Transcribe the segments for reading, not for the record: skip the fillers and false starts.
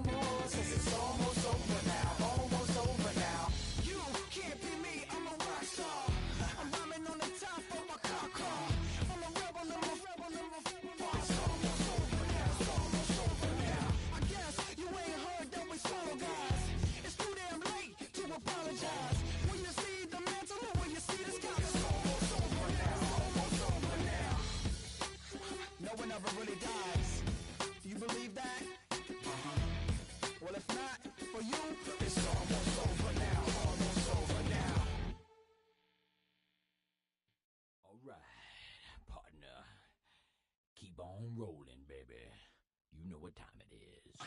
remorse, 'cause it's almost over now, almost over now. You can't be me, I'm a rock star. I'm rhyming on the top of my car. I'm a rebel, number it's almost over now, it's almost over now. I guess you ain't heard that we solo guys. It's too damn late to apologize. When you see the mantle or when you see the sky, it's almost over now, almost over now. No one ever really dies. Do you believe that? Well, if not, for you, it's almost over now, almost over now. All right, partner. Keep on rolling, baby. You know what time it is.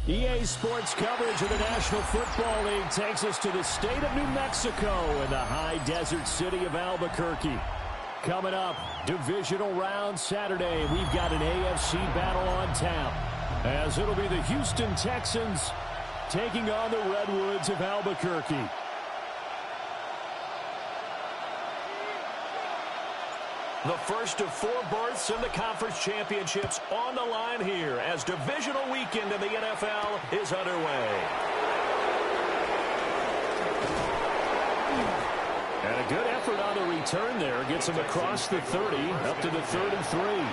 EA Sports coverage of the National Football League takes us to the state of New Mexico in the high desert city of Albuquerque. Coming up, divisional round Saturday, we've got an AFC battle on tap, as it'll be the Houston Texans taking on the Redwoods of Albuquerque. The first of 4 berths in the conference championships on the line here as divisional weekend in the NFL is underway. And a good effort on the return there. Gets him across the 30, up to the 33.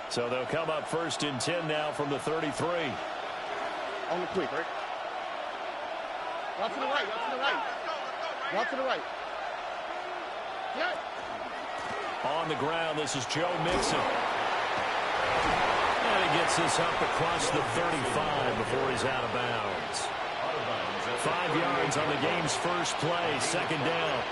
So they'll come up first and 10 now from the 33. On the quick, right? Route to the right, route to the right. Route to the right. Yeah. On the ground, this is Joe Mixon. And he gets this up across the 35 before he's out of bounds. 5 yards on the game's first play, second down.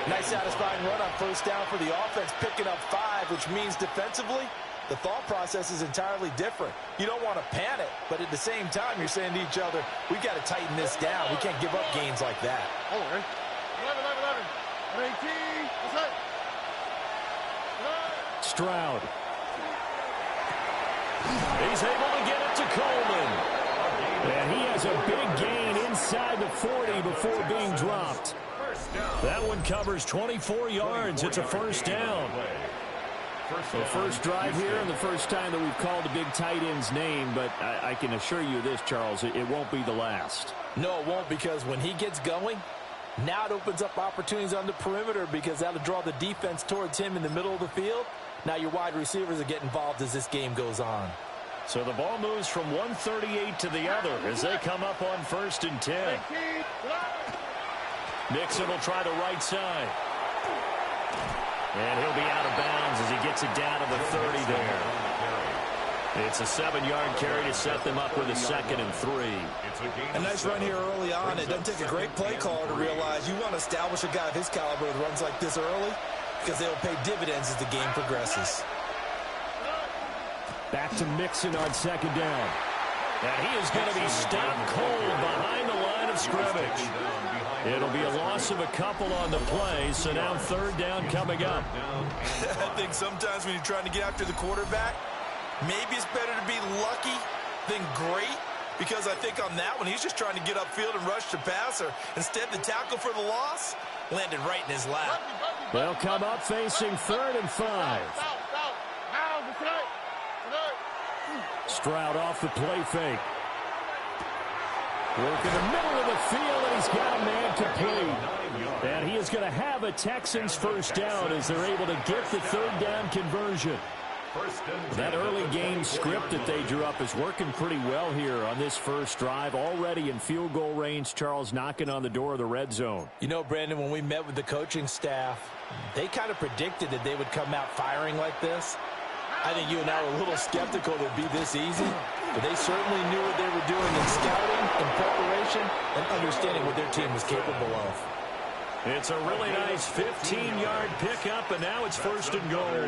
Nice satisfying run on first down for the offense, picking up 5, which means defensively, the thought process is entirely different. You don't want to panic, but at the same time, you're saying to each other, we've got to tighten this down. We can't give up gains like that. Oh, right. 11. 18. That's it. Stroud. He's able to get it to Coleman. And he has a big gain inside the 40 before being dropped. That one covers 24 yards. It's a first down. So first drive here and the first time that we've called a big tight end's name, but I can assure you this, Charles, it won't be the last. No, it won't, because when he gets going, now it opens up opportunities on the perimeter because that'll draw the defense towards him in the middle of the field. Now your wide receivers will get involved as this game goes on. So the ball moves from 138 to the other as they come up on 1st and 10. Nixon will try the right side. And he'll be out of bounds as he gets it down to the 30 there. It's a 7-yard carry to set them up with a 2nd and 3. A nice run here early on. It doesn't take a great play caller to realize you want to establish a guy of his caliber with runs like this early because they'll pay dividends as the game progresses. Back to Mixon on 2nd down. And he is going to be stopped cold behind the line of scrimmage. It'll be a loss of a couple on the play, so now 3rd down coming up. I think sometimes when you're trying to get after the quarterback, maybe it's better to be lucky than great, because I think on that one, he's just trying to get upfield and rush the passer. Instead, the tackle for the loss landed right in his lap. They'll come up facing 3rd and 5. Stroud off the play fake. Work in the middle of the field, and he's got a man complete. And he is going to have a Texans first down as they're able to get the 3rd down conversion. That early game script that they drew up is working pretty well here on this first drive. Already in field goal range, Charles knocking on the door of the red zone. You know, Brandon, when we met with the coaching staff, they kind of predicted that they would come out firing like this. I think you and I were a little skeptical that it would be this easy, but they certainly knew what they were doing in scouting, in preparation, and understanding what their team was capable of. It's a really nice 15-yard pickup, and now it's 1st and goal.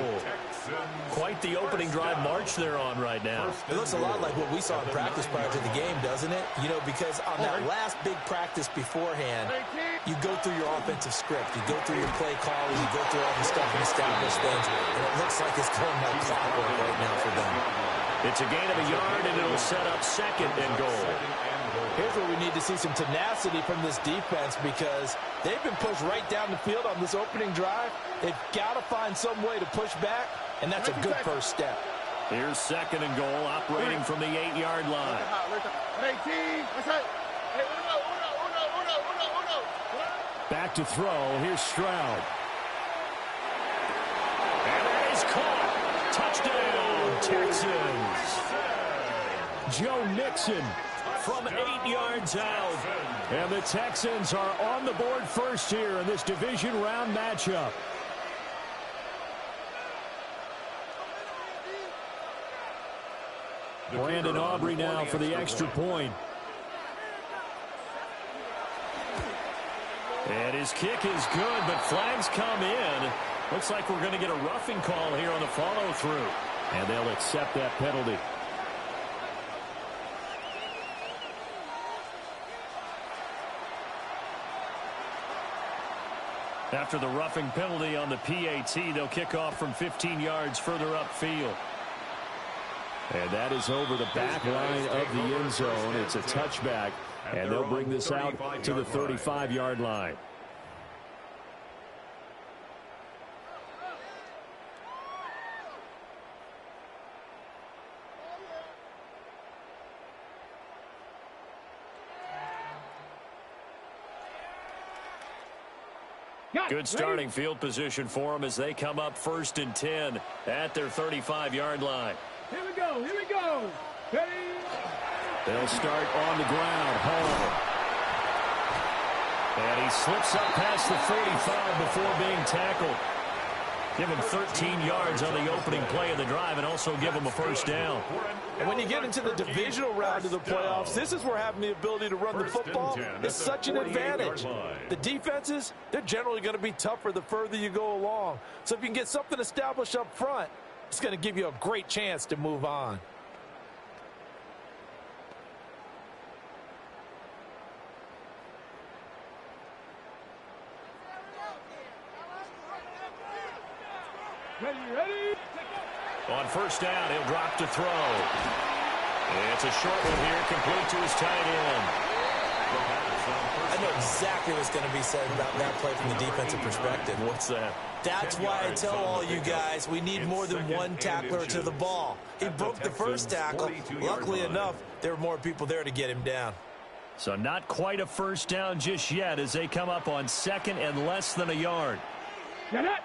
Quite the opening drive march they're on right now. It looks a lot like what we saw in practice prior to the game, doesn't it? You know, because on that last big practice beforehand, you go through your offensive script, you go through your play calls, you go through all the stuff and establish things, and it looks like it's going like clockwork right now for them. It's a gain of a yard, and it'll set up 2nd and goal. Here's where we need to see some tenacity from this defense, because they've been pushed right down the field on this opening drive. They've got to find some way to push back, and that's a good first step. Here's 2nd and goal, operating from the 8-yard line. Back to throw. Here's Stroud. And that is caught. Touchdown, Texans. Joe Mixon from 8 yards out. And the Texans are on the board first here in this division round matchup. Brandon Aubrey now for the extra point. And his kick is good, but flags come in. Looks like we're going to get a roughing call here on the follow-through. And they'll accept that penalty. After the roughing penalty on the PAT, they'll kick off from 15 yards further upfield. And that is over the back line of the end zone. It's a touchback, and they'll bring this out to the 35-yard line. Good starting field position for them as they come up 1st and 10 at their 35-yard line. Here we go, here we go. Ready? They'll start on the ground. Hall. And he slips up past the 45 before being tackled. Give him 13 yards on the opening play of the drive and also give him a first down. And when you get into the divisional round of the playoffs, this is where having the ability to run the football is such an advantage. The defenses, they're generally going to be tougher the further you go along. So if you can get something established up front, it's going to give you a great chance to move on. Ready? On first down, he'll drop to throw. It's a short one here, complete to his tight end. I know exactly what's going to be said about that play from the defensive perspective. What's that? That's why I tell all you guys we need more than one tackler to the ball. He broke the first tackle. Luckily enough, there were more people there to get him down. So not quite a first down just yet as they come up on second and less than a yard. Get it!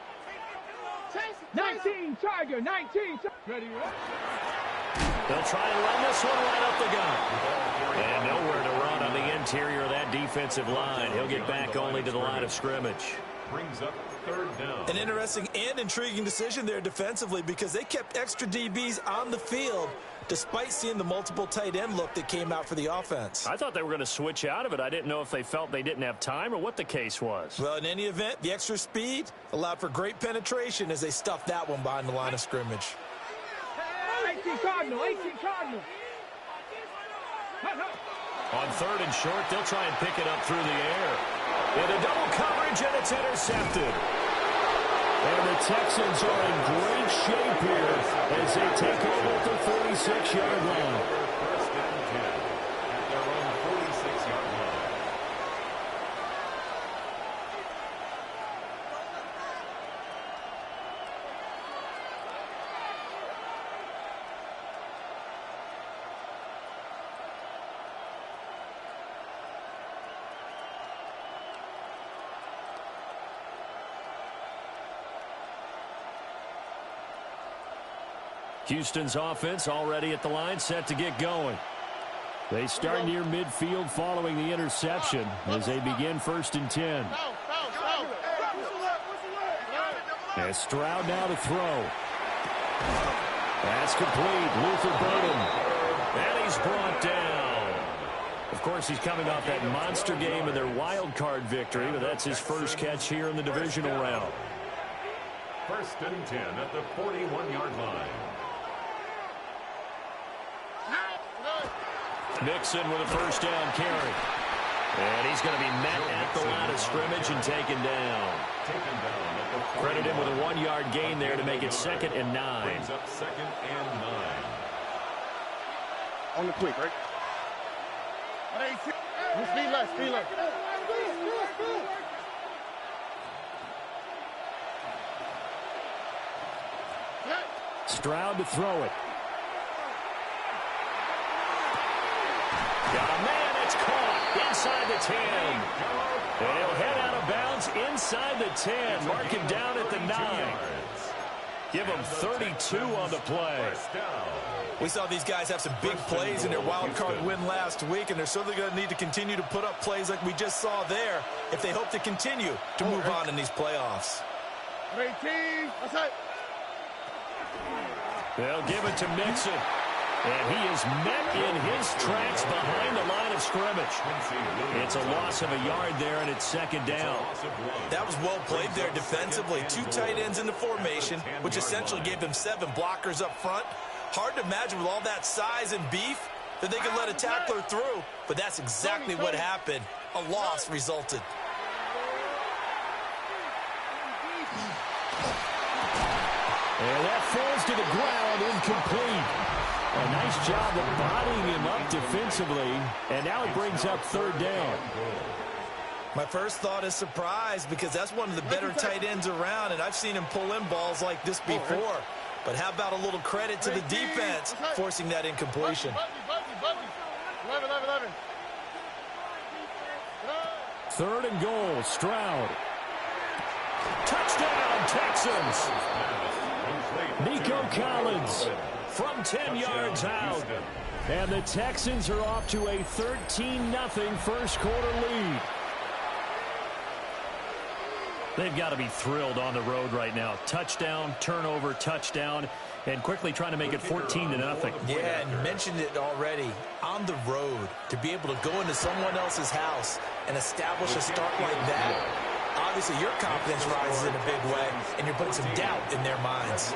19, Tiger, 19. Ready, They'll try and run this one right up the gut. And nowhere to run on the interior of that defensive line. He'll get back only to the line of scrimmage. Brings up third down. An interesting and intriguing decision there defensively because they kept extra DBs on the field despite seeing the multiple tight end look that came out for the offense. I thought they were going to switch out of it. I didn't know if they felt they didn't have time or what the case was. Well, in any event, the extra speed allowed for great penetration as they stuffed that one behind the line of scrimmage. 18 Cardinal, 18 Cardinal. On third and short, they'll try and pick it up through the air. Into double coverage, and it's intercepted. And the Texans are in great shape here as they take over at the 46-yard line. First and 10 at their own 46-yard line. Houston's offense already at the line, set to get going. They start near midfield following the interception as they begin first and 10. And Stroud now to throw. That's complete. Luther Burden. And he's brought down. Of course, he's coming off that monster game in their wild card victory, but that's his first catch here in the divisional round. First and 10 at the 41-yard line. Mixon with a first down carry. And he's going to be met at the line of scrimmage and taken down. Credit him with a 1-yard gain there to make it 2nd and 9. Brings up 2nd and 9. On the quick, right? Speed left, speed left. Stroud to throw it. Got a man, it's caught inside the 10. And he'll head out of bounds inside the 10. Mark him down at the 9. Give him 32 on the play. We saw these guys have some big plays in their wild card win last week, and they're certainly going to need to continue to put up plays like we just saw there if they hope to continue to move on in these playoffs. 18, that's it. They'll give it to Mixon. And he is met in his tracks behind the line of scrimmage. It's a loss of a yard there, and it's 2nd down. That was well played there defensively. 2 tight ends in the formation, which essentially gave them 7 blockers up front. Hard to imagine with all that size and beef that they could let a tackler through, but that's exactly what happened. A loss resulted. And that falls to the ground, incomplete. A nice job of bodying him up defensively, and now it brings up 3rd down. My first thought is surprise because that's one of the better tight ends around, and I've seen him pull in balls like this before. But how about a little credit to the defense forcing that incompletion? 11. 3rd and goal, Stroud. Touchdown, Texans. Nico Collins from 10 yards out. And the Texans are off to a 13-0 first quarter lead. They've got to be thrilled on the road right now. Touchdown, turnover, touchdown, and quickly trying to make it 14-0. Yeah, and you mentioned it already. On the road, to be able to go into someone else's house and establish a start like that, obviously your confidence rises in a big way, and you're putting some doubt in their minds.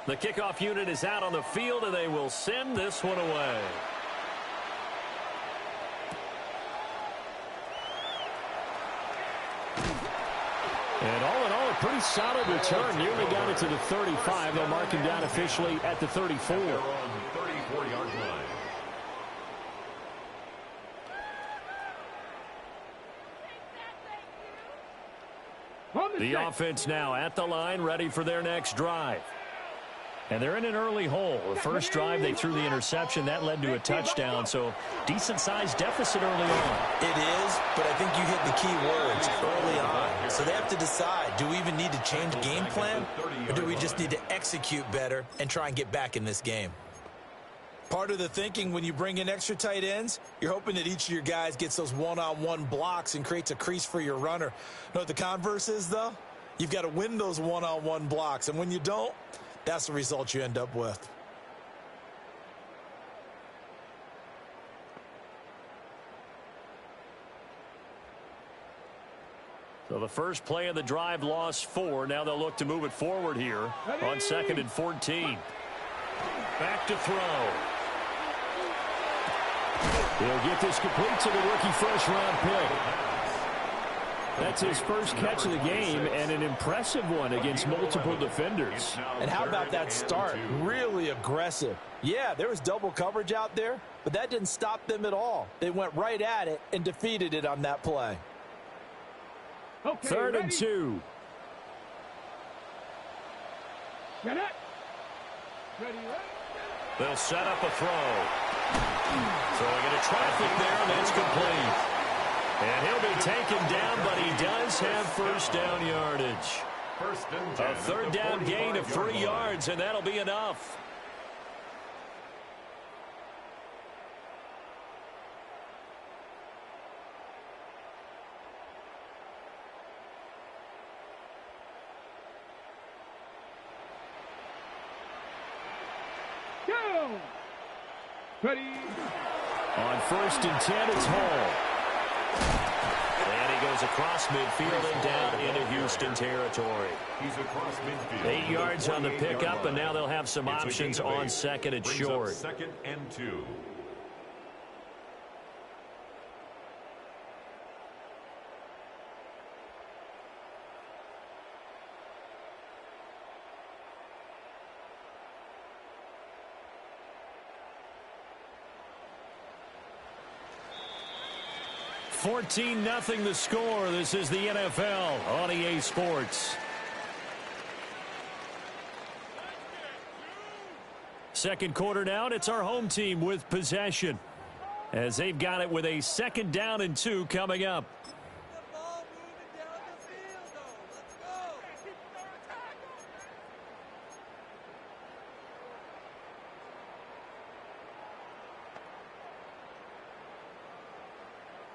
The kickoff unit is out on the field, and they will send this one away. And all in all, a pretty solid return. Nearly got it to the 35. They'll mark him down officially at the 34. They're on the 34-yard line. The offense now at the line, ready for their next drive. And they're in an early hole. The first drive, they threw the interception. That led to a touchdown, so decent-sized deficit early on. It is, but I think you hit the key words, early on. So they have to decide, do we even need to change game plan, or do we just need to execute better and try and get back in this game? Part of the thinking when you bring in extra tight ends, you're hoping that each of your guys gets those one-on-one blocks and creates a crease for your runner. Know what the converse is, though? You've got to win those one-on-one blocks, and when you don't, that's the result you end up with. So the first play of the drive lost 4. Now they'll look to move it forward here on 2nd and 14. Back to throw. He'll get this complete to the rookie first-round pick. That's his first catch of the game, and an impressive one against multiple defenders. And how about that start? Really aggressive. Yeah, there was double coverage out there, but that didn't stop them at all. They went right at it and defeated it on that play. Okay, 3rd ready? and 2. Get it. Ready, ready. They'll set up a throw. Throwing into traffic there, and it's complete. And he'll be taken down, but he does have first down yardage. A third down gain of 3 yards, and that'll be enough. Go. Ready. On 1st and 10, it's Hall. And he goes across midfield and down into Houston territory. He's across midfield. 8 yards on the pickup, and now they'll have some options on 2nd and short. 2nd and 2. $14-0 the score. This is the NFL on EA Sports. Second quarter now, and it's our home team with possession, as they've got it with a 2nd down and 2 coming up.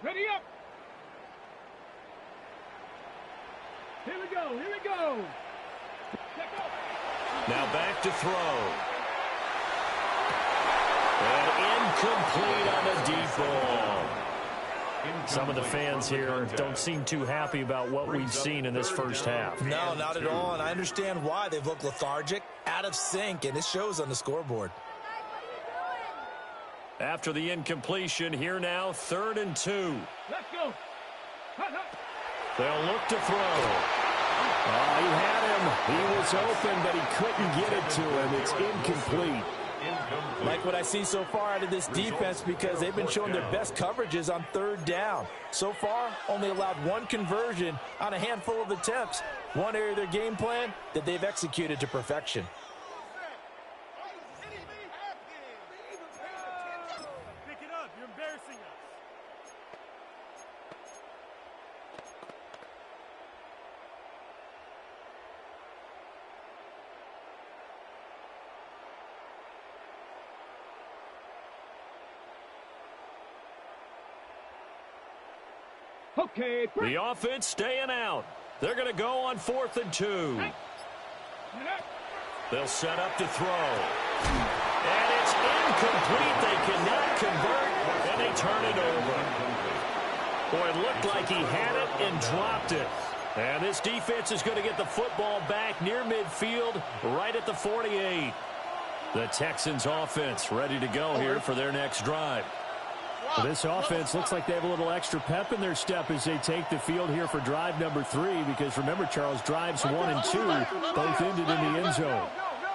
Ready up. Here we go. Here we go. Now back to throw. And incomplete on the deep ball. Some of the fans here don't seem too happy about what we've seen in this first half. No, not at all, and I understand why. They've looked lethargic, out of sync, and it shows on the scoreboard. After the incompletion, here now, 3rd and 2. Let's go. They'll look to throw. Oh, he had him. He was open, but he couldn't get it to him. It's incomplete. Like what I see so far out of this defense, because they've been showing their best coverages on 3rd down. So far, only allowed 1 conversion on a handful of attempts. One area of their game plan that they've executed to perfection. Pick it up. You're embarrassing us. Okay. The offense staying out. They're going to go on 4th and 2. They'll set up to throw. And it's incomplete. They cannot convert, and they turn it over. Boy, it looked like he had it and dropped it. And this defense is going to get the football back near midfield, right at the 48. The Texans offense ready to go here for their next drive. This offense looks like they have a little extra pep in their step as they take the field here for drive number 3, because remember, Charles, drives 1 and 2 both ended in the end zone.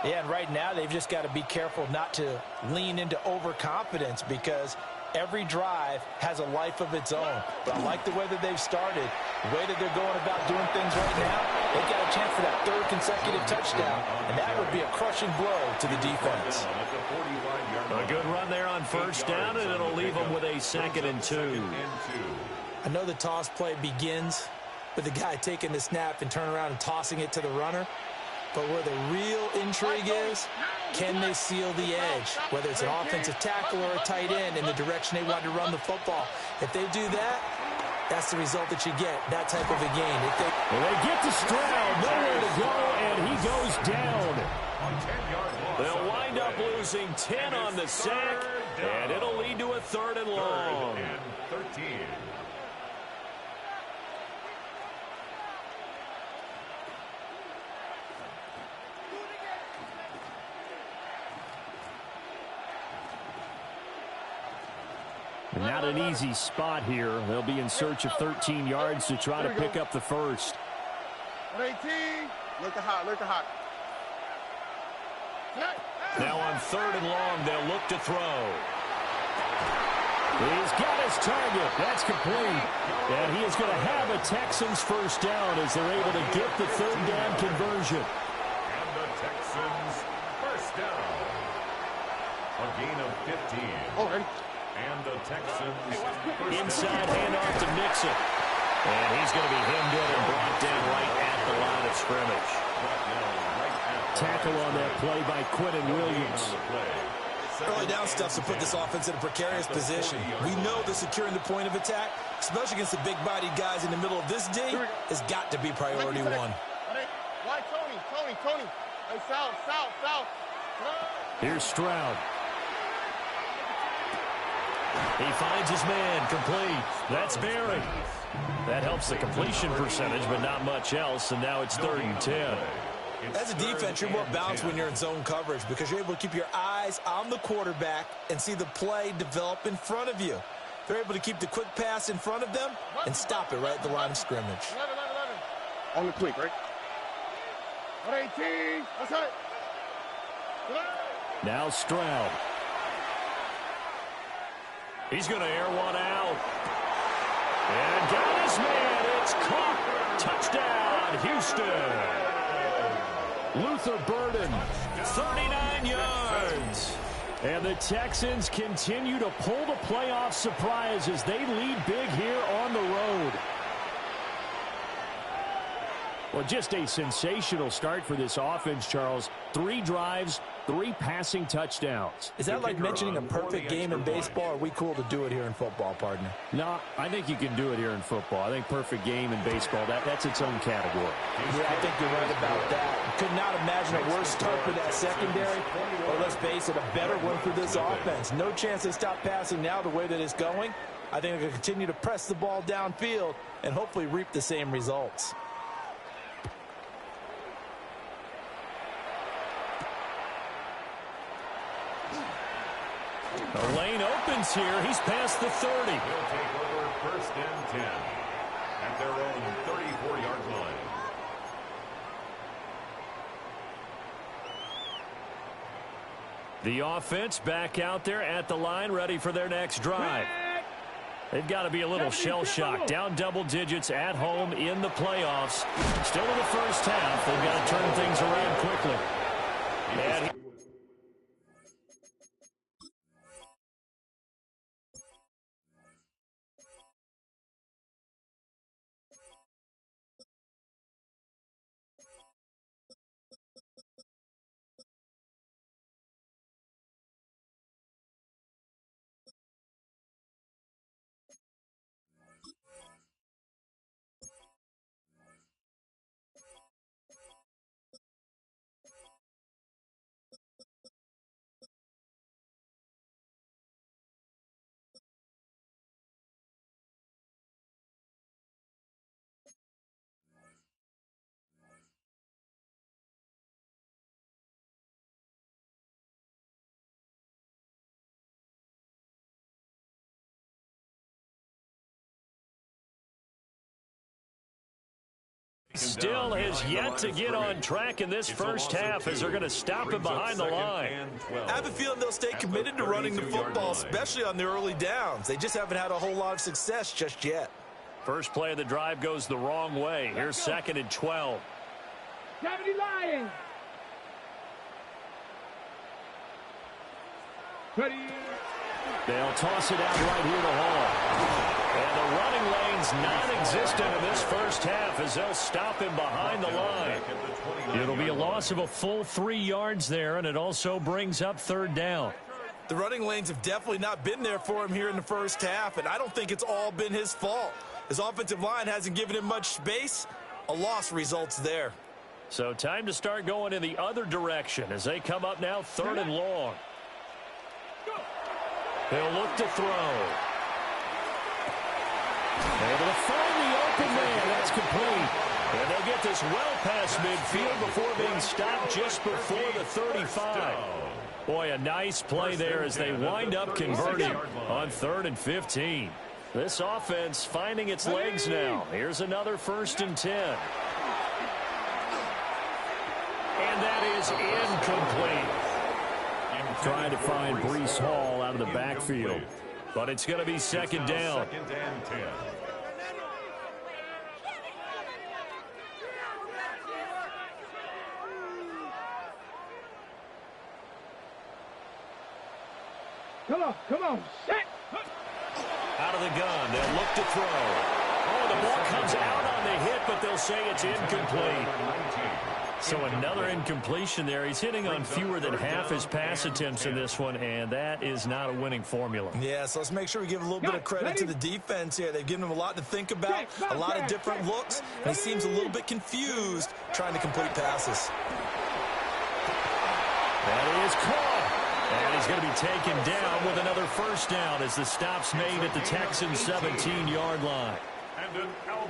Yeah, and right now they've just got to be careful not to lean into overconfidence, because every drive has a life of its own. But I like the way that they've started, the way that they're going about doing things right now. They've got a chance for that 3rd consecutive touchdown, and that would be a crushing blow to the defense. A good run there on 1st down, and it'll leave them with a 2nd and 2. I know the toss play begins with the guy taking the snap and turning around and tossing it to the runner. But where the real intrigue is, can they seal the edge? Whether it's an offensive tackle or a tight end in the direction they want to run the football. If they do that, that's the result that you get, that type of a gain. Well, they get to Stroud, nowhere to go, and he goes down. They'll wind up losing 10 on the sack, and it'll lead to a 3rd and long. 13. Not an easy spot here. They'll be in search of 13 yards to try to pick up the first. 18. Look hot. Now on 3rd and long, they'll look to throw. He's got his target. That's complete. And he is going to have a Texans first down as they're able to get the 3rd down conversion. And the Texans first down. A gain of 15. Already. And the Texans Inside handoff to Mixon. And he's going to be hemmed in and brought down right at the line of scrimmage. Tackle on that play by Quentin Williams. Early down stuff to put this offense in a precarious position. We know that securing the point of attack, especially against the big-bodied guys in the middle of this D, has got to be priority 1. Why, Tony? Hey, south. Here's Stroud. He finds his man, complete. That's Berry. That helps the completion percentage, but not much else, and now it's 3rd and 10. As a defense, you're more balanced when you're in zone coverage because you're able to keep your eyes on the quarterback and see the play develop in front of you. They're able to keep the quick pass in front of them and stop it right at the line of scrimmage. On the quick, right? 18. Let's hit it. Now Stroud. He's going to air one out. And got his man. It's caught. Touchdown, Houston. Luther Burden, 39 yards. And the Texans continue to pull the playoff surprise as they lead big here on the road. Well, just a sensational start for this offense, Charles. 3 drives, 3 passing touchdowns. Is that like mentioning a perfect game in baseball, or are we cool to do it here in football, partner? No, I think you can do it here in football. I think perfect game in baseball, that's its own category. Yeah, I think you're right about that. Could not imagine a worse start for that secondary, or let's face it, a better one for this offense. No chance they stop passing now the way that it's going. I think they'll continue to press the ball downfield and hopefully reap the same results. The lane opens here. He's past the 30. He'll take over 1st and 10 at their own 34-yard line. The offense back out there at the line, ready for their next drive. They've got to be a little shell-shocked. Down double digits at home in the playoffs. Still in the first half. They've got to turn things around quickly. And Still has yet to get on track in this first half as they're going to stop him behind the line. I have a feeling they'll stay committed to running the football, especially on the early downs. They just haven't had a whole lot of success just yet. First play of the drive goes the wrong way. Here's 2nd and 12. 70 Lions. 30. They'll toss it out right here to Hall. And the running lane's non-existent in this first half as they'll stop him behind the line. It'll be a loss of a full 3 yards there, and it also brings up 3rd down. The running lanes have definitely not been there for him here in the first half, and I don't think it's all been his fault. His offensive line hasn't given him much space. A loss results there. So time to start going in the other direction as they come up now 3rd and long. They'll look to throw. Able to find the open man. That's complete. And they'll get this well past midfield before being stopped just before the 35. Boy, a nice play there as they wind up converting on 3rd and 15. This offense finding its legs now. Here's another 1st and 10. And that is incomplete. Trying to find Breece Hall out of the backfield. But it's going to be 2nd down. 2nd and 10. Come on, set. Out of the gun, they'll look to throw. Oh, the ball comes out on the hit, but they'll say it's incomplete. So another incompletion there. He's hitting on fewer than half his pass attempts in this one, and that is not a winning formula. Yeah, so let's make sure we give a little bit of credit to the defense here. They've given him a lot to think about, a lot of different looks, and he seems a little bit confused trying to complete passes. That is caught. And he's going to be taken down with another 1st down as the stop's made at the Texans' 17-yard line.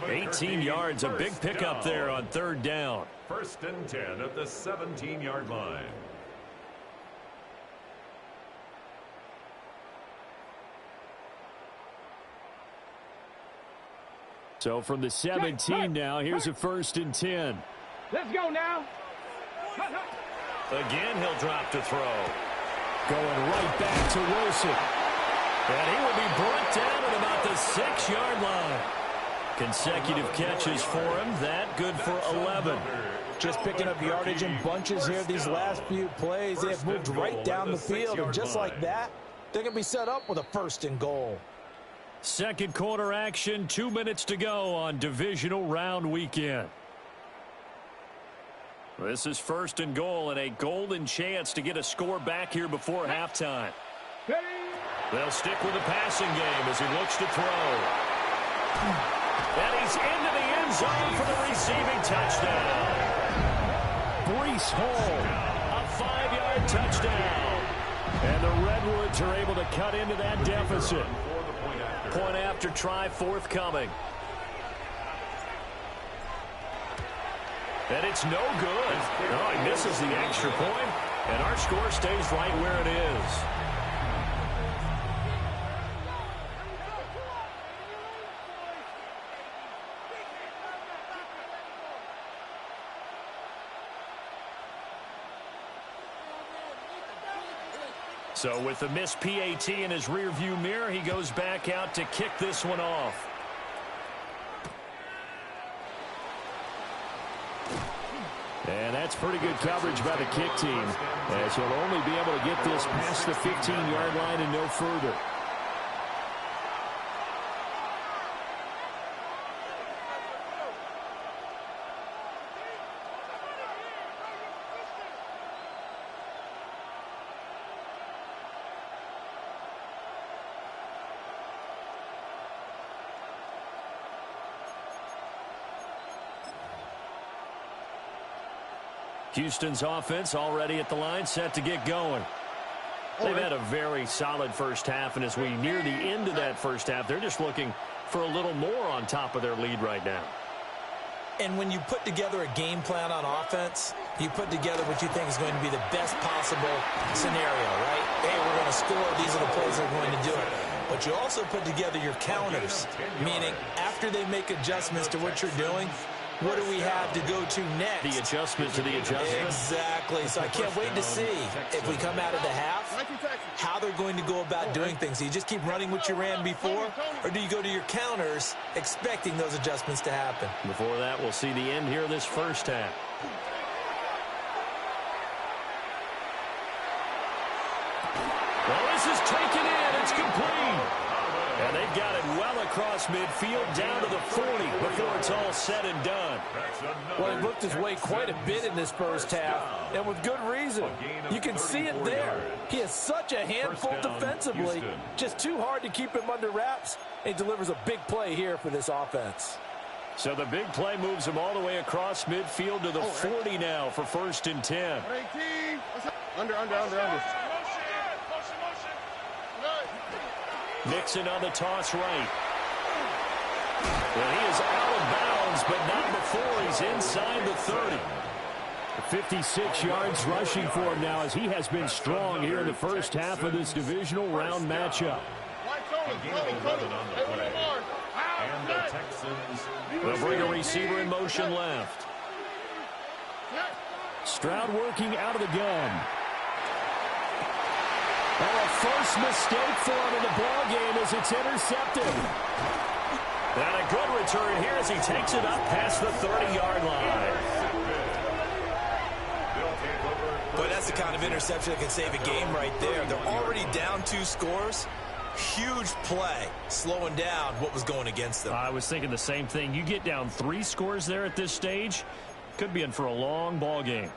18 yards, a big pickup there on 3rd down. 1st and 10 at the 17-yard line. So from the 17 now, here's a 1st and 10. Let's go now. Again, he'll drop to throw. Going right back to Wilson. And he will be brought down at about the 6-yard line. Consecutive catches for him. That good for 11. Just picking up yardage in bunches here these last few plays. They have moved right down the field, and just like that, they're going to be set up with a 1st and goal. 2nd quarter action, 2 minutes to go on Divisional Round Weekend. This is 1st and goal and a golden chance to get a score back here before halftime. They'll stick with the passing game as he looks to throw. And he's into the end zone for the receiving touchdown. Breece Hall, a 5-yard touchdown. And the Redwoods are able to cut into that deficit. Point after try forthcoming. And it's no good. No, he misses the extra point, and our score stays right where it is. So with the missed PAT in his rearview mirror, he goes back out to kick this one off. And that's pretty good coverage by the kick team, as he'll only be able to get this past the 15-yard line and no further. Houston's offense already at the line, set to get going. They've had a very solid first half, and as we near the end of that first half, they're just looking for a little more on top of their lead right now. And when you put together a game plan on offense, you put together what you think is going to be the best possible scenario, right? Hey, we're going to score. These are the plays that are going to do it. But you also put together your counters, meaning after they make adjustments to what you're doing, what do we have to go to next? The adjustment to the adjustment. Exactly. So I can't wait to see if we come out of the half, how they're going to go about doing things. Do you just keep running what you ran before, or do you go to your counters expecting those adjustments to happen? Before that, we'll see the end here of this first half. Well, this is taken in. It's complete. And they've got it well across midfield down to the 40 before it's all said and done. Well, he worked his way quite a bit in this first half, and with good reason. You can see it there. He is such a handful defensively. Just too hard to keep him under wraps. He delivers a big play here for this offense. So the big play moves him all the way across midfield to the 40 now for 1st and 10. Under. Nixon on the toss right. Well, he is out of bounds, but not before he's inside the 30. 56 yards rushing for him now as he has been strong here in the first half of this divisional round matchup. They'll bring a receiver in motion left. Stroud working out of the gun. Well, a first mistake for him in the ball game as it's intercepted. And a good return here as he takes it up past the 30-yard line. But that's the kind of interception that can save a game right there. They're already down 2 scores. Huge play, slowing down what was going against them. I was thinking the same thing. You get down 3 scores there at this stage, could be in for a long ball game.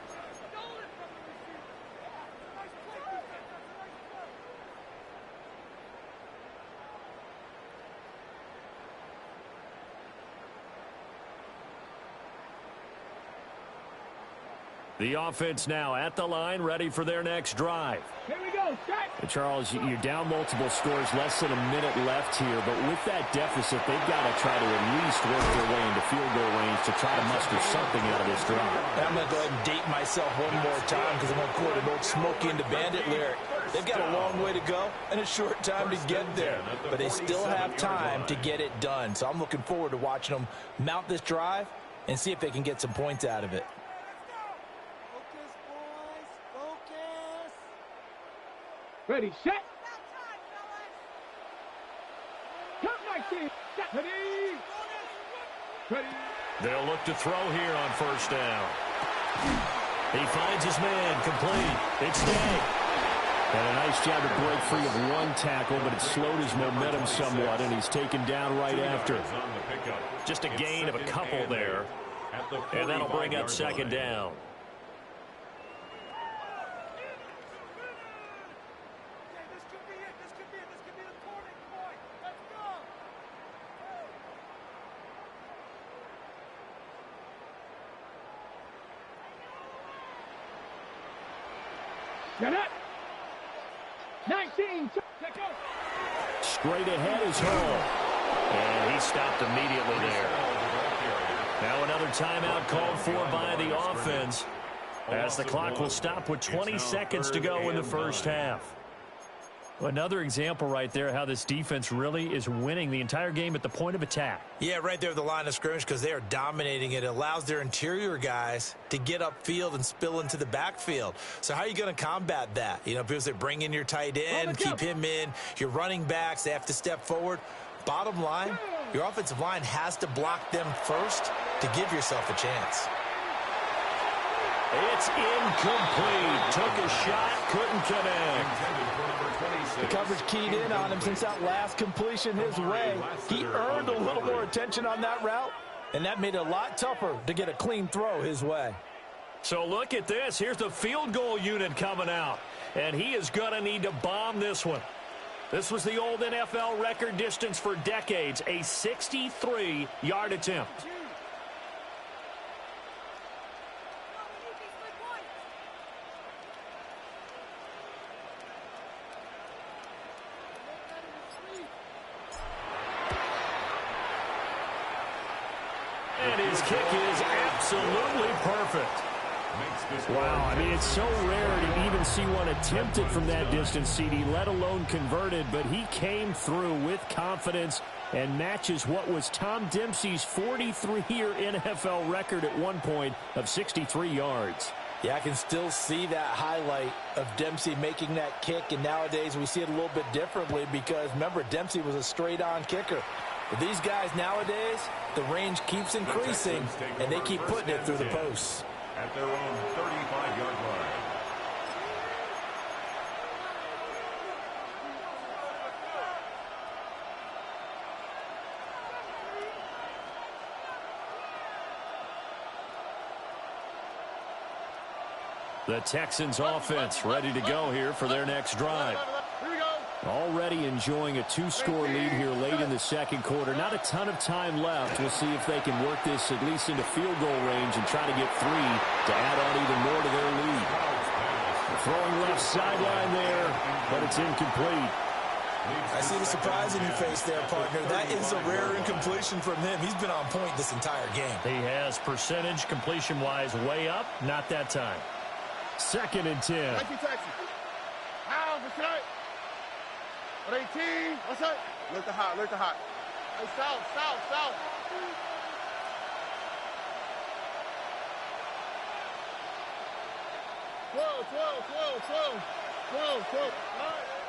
The offense now at the line, ready for their next drive. Here we go, strike. And Charles, you're down multiple scores, less than a minute left here, but with that deficit, they've got to try to at least work their way into field goal range to try to muster something out of this drive. I'm going to go ahead and date myself one more time because I'm going to quote an old Smokey and the Bandit lyric. They've got a long way to go and a short time to get there, but they still have time to get it done. So I'm looking forward to watching them mount this drive and see if they can get some points out of it. Ready, set. Come, 19. Ready. Ready. They'll look to throw here on first down. He finds his man, complete. It's Day. And a nice job to break free of one tackle, but it slowed his momentum somewhat, and he's taken down right after. Just a gain of a couple there. And that'll bring up second down. Get it. 19. Straight ahead is home. And he stopped immediately there. Now another timeout called for by the offense as the clock will stop with 20 seconds to go in the first half. Another example right there how this defense really is winning the entire game at the point of attack. Yeah, right there at the line of scrimmage because they are dominating it. It allows their interior guys to get upfield and spill into the backfield. So how are you going to combat that? You know, people say bring in your tight end, keep him in. Your running backs, they have to step forward. Bottom line, your offensive line has to block them first to give yourself a chance. It's incomplete. Took a shot, couldn't connect. The coverage keyed in on him since that last completion his way. He earned a little more attention on that route, and that made it a lot tougher to get a clean throw his way. So look at this. Here's the field goal unit coming out, and he is going to need to bomb this one. This was the old NFL record distance for decades, a 63-yard attempt. And his kick is absolutely perfect. Wow, I mean, it's so rare to even see one attempted from that distance, CD, let alone converted, but he came through with confidence and matches what was Tom Dempsey's 43-year NFL record at one point of 63 yards. Yeah, I can still see that highlight of Dempsey making that kick, and nowadays we see it a little bit differently because, remember, Dempsey was a straight-on kicker. But these guys nowadays, the range keeps increasing, and they keep putting it through the posts. At their own 35-yard line. The Texans offense ready to go here for their next drive. Here we go. Already enjoying a 2-score lead here late in the second quarter. Not a ton of time left. We'll see if they can work this at least into field goal range and try to get 3 to add on even more to their lead. Throwing left sideline there, but it's incomplete. I see the surprise in your face there, partner. That is a rare incompletion from him. He's been on point this entire game. He has percentage completion-wise way up. Not that time. 2nd and 10. Thank you, Texas. How? What's that? 18. What's that? Look the hot. Look the hot. Hey, south, south, south. Twelve.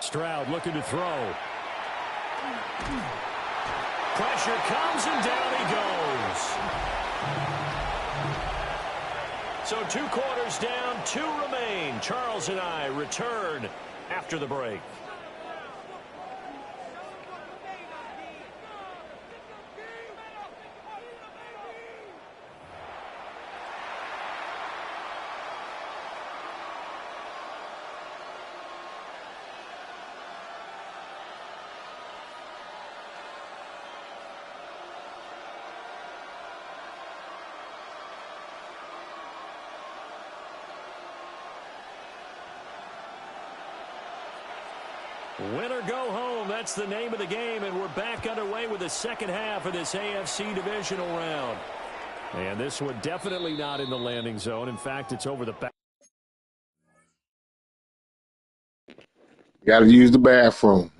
Stroud looking to throw. Pressure comes and down he goes. So 2 quarters down, 2 remain. Charles and I return after the break. Win or go home, that's the name of the game, and we're back underway with the second half of this AFC Divisional round. And this one definitely not in the landing zone. In fact, it's over the back. Got to use the bathroom.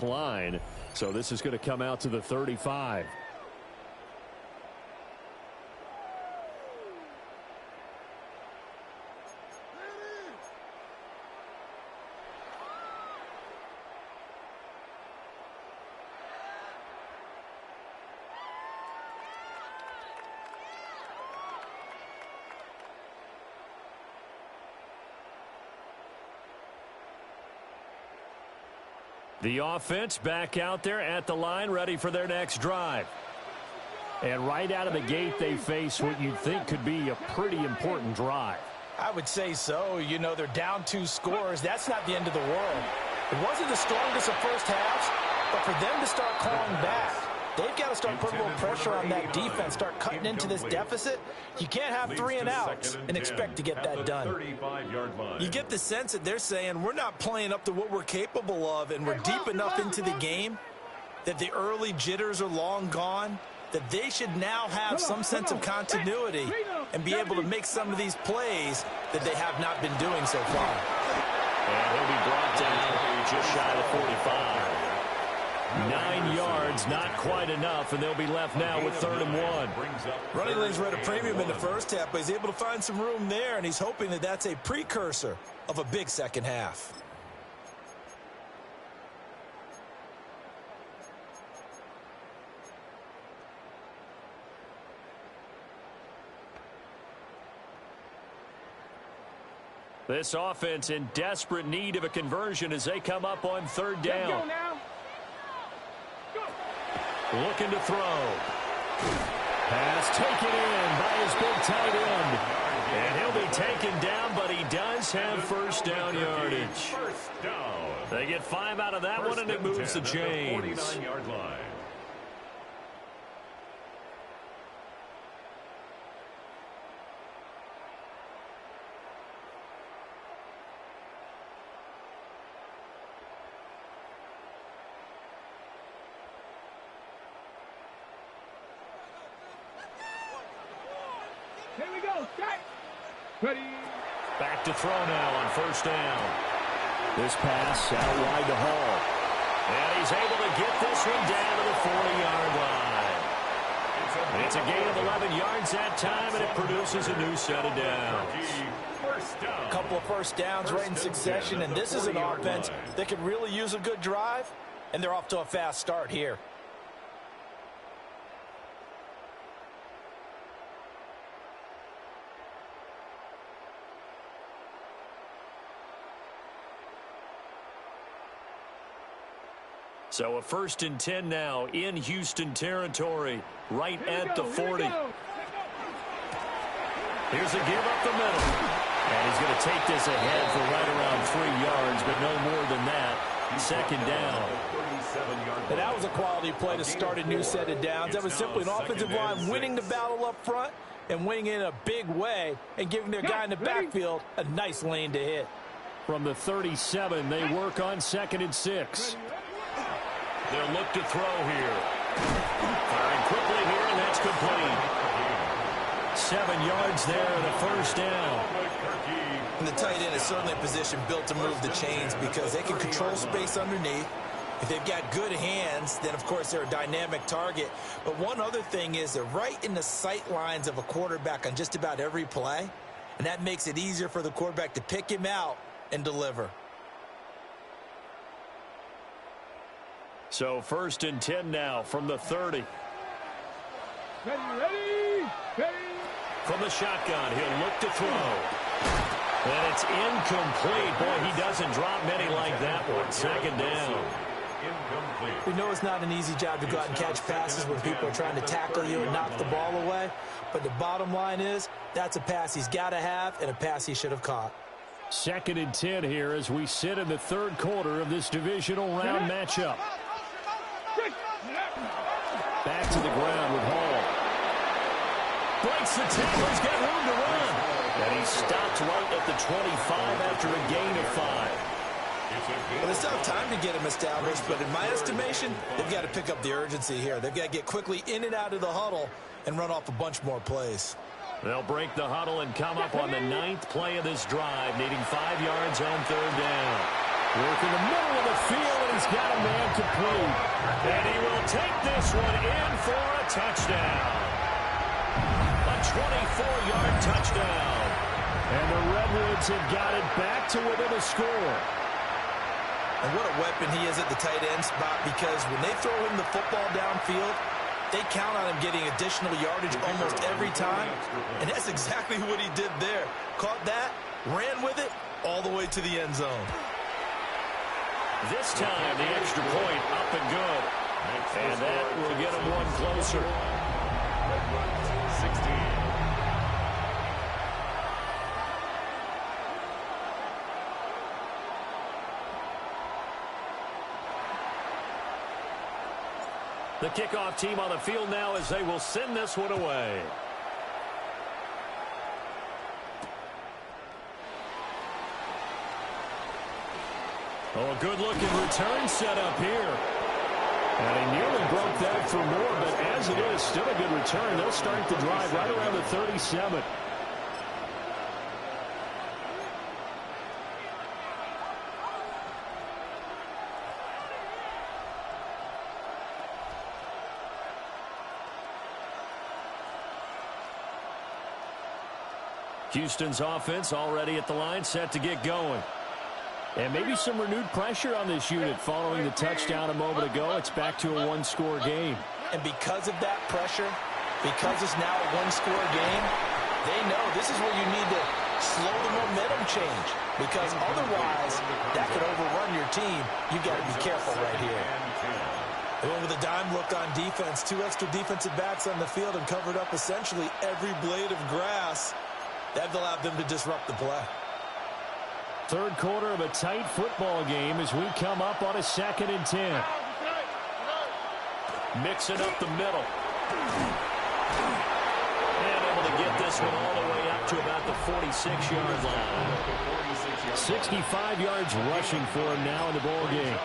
line. So this is going to come out to the 35. The offense back out there at the line, ready for their next drive. And right out of the gate, they face what you'd think could be a pretty important drive. I would say so. You know, they're down 2 scores. That's not the end of the world. It wasn't the strongest of first halves, but for them to start clawing back, they've got to start putting a little pressure on that defense, start cutting into this deficit. You can't have 3 and outs and expect to get that done. You get the sense that they're saying we're not playing up to what we're capable of, and we're deep enough into the game that the early jitters are long gone, that they should now have some sense of continuity and be able to make some of these plays that they have not been doing so far. And he'll be brought down just shy of 45. 9 yards, not quite enough, and they'll be left now with 3rd and 1. Running lanes were at a premium in the first half, but he's able to find some room there, and he's hoping that that's a precursor of a big second half. This offense in desperate need of a conversion as they come up on 3rd down. Looking to throw. Pass taken in by his big tight end. And he'll be taken down, but he does have 1st down yardage. They get 5 out of that one, and it moves the chains. 49-yard line. Here we go, Scott. Ready. Back to throw now on 1st down. This pass out wide to Hall. And he's able to get this one down to the 40-yard line. It's a gain of 11 yards that time, and it produces a new set of downs. A couple of 1st downs right in succession, and this is an offense that could really use a good drive, and they're off to a fast start here. So a 1st and 10 now in Houston territory, right at the 40. Here's a give up the middle. And he's going to take this ahead for right around 3 yards, but no more than that. 2nd down. And that was a quality play to start a new set of downs. That was simply an offensive line winning the battle up front and winning in a big way and giving their guy in the backfield a nice lane to hit. From the 37, they work on 2nd and 6. They'll look to throw here. Firing quickly here, and that's complete. 7 yards there and a 1st down. And the tight end is certainly a position built to move the chains because they can control space underneath. If they've got good hands, then, of course, they're a dynamic target. But one other thing is they're right in the sight lines of a quarterback on just about every play, and that makes it easier for the quarterback to pick him out and deliver. So 1st and 10 now from the 30. Ready. From the shotgun, he'll look to throw. And it's incomplete. Boy, he doesn't drop many like that one. 2nd down. We know it's not an easy job to go out and catch passes when people are trying to tackle you and knock the ball away. But the bottom line is that's a pass he's got to have and a pass he should have caught. 2nd and 10 here as we sit in the 3rd quarter of this divisional round matchup. Back to the ground with Hall. Breaks the tackle. He's got room to run. And he stopped right at the 25 after a gain of 5. Well, it's not time to get him established, but in my estimation, they've got to pick up the urgency here. They've got to get quickly in and out of the huddle and run off a bunch more plays. They'll break the huddle and come up on the 9th play of this drive, needing 5 yards on 3rd down. Working the middle of the field, and he's got a man complete. And he will take this one in for a touchdown. A 24-yard touchdown. And the Redwoods have got it back to within a score. And what a weapon he is at the tight end spot, because when they throw him the football downfield, they count on him getting additional yardage almost every time. And that's exactly what he did there. Caught that, ran with it, all the way to the end zone. This time, the extra point up and good. And that will get him one closer. Redwoods, 16. The kickoff team on the field now as they will send this one away. Oh, a good-looking return set up here. And he nearly broke that for more, but as it is, still a good return. They'll start the drive right around the 37. Houston's offense already at the line, set to get going. And maybe some renewed pressure on this unit following the touchdown a moment ago. It's back to a one-score game. And because of that pressure, because it's now a one-score game, they know this is where you need to slow the momentum change, because otherwise that could overrun your team. You've got to be careful right here. They went with a dime look on defense. 2 extra defensive backs on the field and covered up essentially every blade of grass. That allowed them to disrupt the play. Third quarter of a tight football game as we come up on a 2nd and 10. Mixing up the middle. And able to get this one all the way up to about the 46-yard line. 65 yards rushing for him now in the ball game.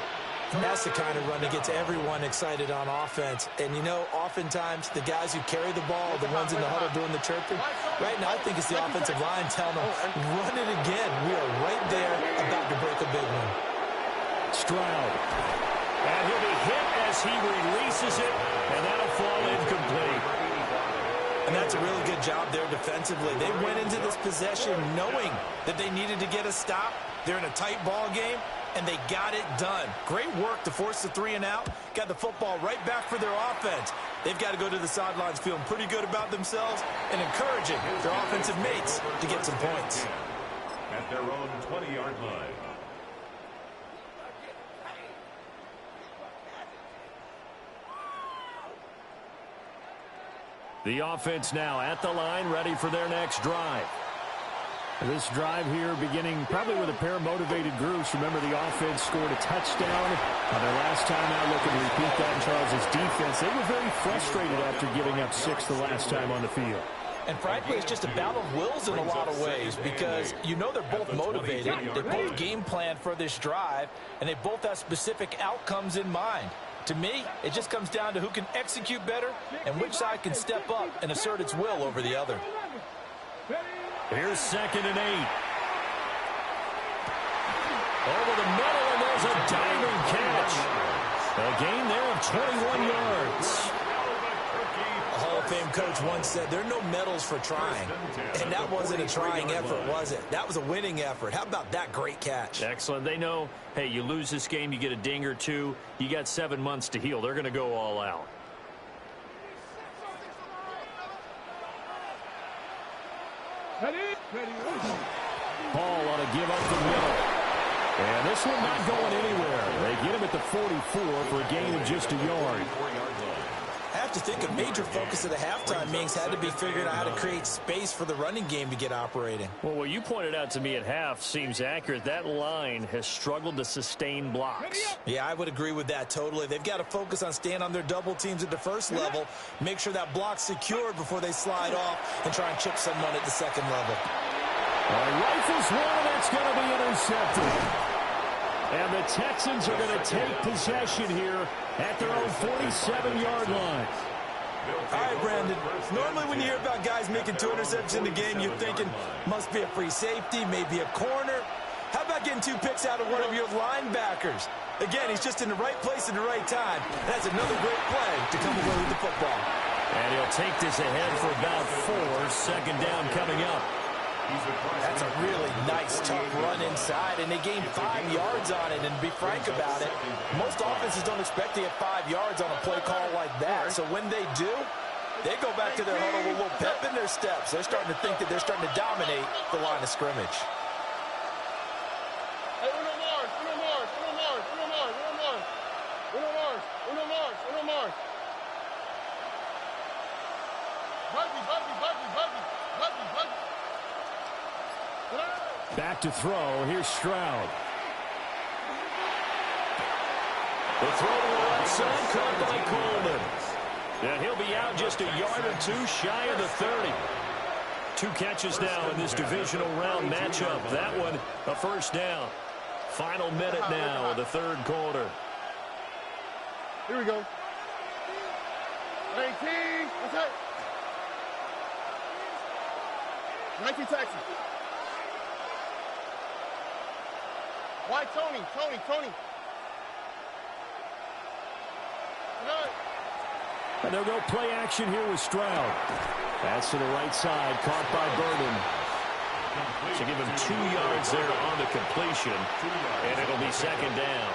That's the kind of run that gets everyone excited on offense. And, you know, oftentimes the guys who carry the ball, the ones in the huddle doing the chirping, right now I think it's the offensive line telling them, run it again. We are right there about to break a big one. Stroud. And he'll be hit as he releases it, and that'll fall incomplete. And that's a really good job there defensively. They went into this possession knowing that they needed to get a stop. They're in a tight ball game, and they got it done. Great work to force the 3 and out. Got the football right back for their offense. They've got to go to the sidelines feeling pretty good about themselves and encouraging their offensive mates to get some points. At their own 20-yard line. The offense now at the line, ready for their next drive. This drive here beginning probably with a pair of motivated groups. Remember, the offense scored a touchdown on their last time out. Looking to repeat that in Charles's defense. They were very frustrated after giving up 6 the last time on the field. And frankly, it's just a battle of wills in a lot of ways, because you know they're both motivated. They both game plan for this drive, and they both have specific outcomes in mind. To me, it just comes down to who can execute better and which side can step up and assert its will over the other. Here's 2nd and 8. Over the middle, and there's a diving catch. A gain there of 21 yards. A Hall of Fame coach once said, there are no medals for trying. And that wasn't a trying effort, was it? That was a winning effort. How about that great catch? Excellent. They know, hey, you lose this game, you get a ding or two. You got 7 months to heal. They're going to go all out. Hall ought to give up the middle. And this one not going anywhere. They get him at the 44 for a gain of just a yard. I have to think a major focus of the halftime meetings had to be figuring out how to create space for the running game to get operating. Well, what you pointed out to me at half seems accurate. That line has struggled to sustain blocks. Yeah, I would agree with that totally. They've got to focus on staying on their double teams at the first level, make sure that block's secured before they slide off and try and chip someone at the second level. Rifles one, and that's going to be intercepted. And the Texans are going to take possession here at their own 47-yard line. All right, Brandon. Normally when you hear about guys making 2 interceptions in the game, you're thinking must be a free safety, maybe a corner. How about getting getting 2 picks out of one of your linebackers. Again, he's just in the right place at the right time. That's another great play to come away with the football. And he'll take this ahead for about 4. Second down coming up. That's a really nice, tough run inside, and they gained 5 yards on it. And to be frank about it, most offenses don't expect to get 5 yards on a play call like that. So when they do, they go back to their huddle with a little pep in their steps. They're starting to think that they're starting to dominate the line of scrimmage. Hey, uno more. Buggy. Back to throw. Here's Stroud. The throw to the right side, caught by Coleman. And he'll be out just a yard or 2 shy of the 30. 2 catches now in this divisional round matchup. That one, a first down. Final minute now of the 3rd quarter. Here we go. 19. What's that? 19 Texas. Why Tony? And they'll go play action here with Stroud. Pass to the right side, caught by Burden. So give him 2 yards there on the completion, and it'll be second down.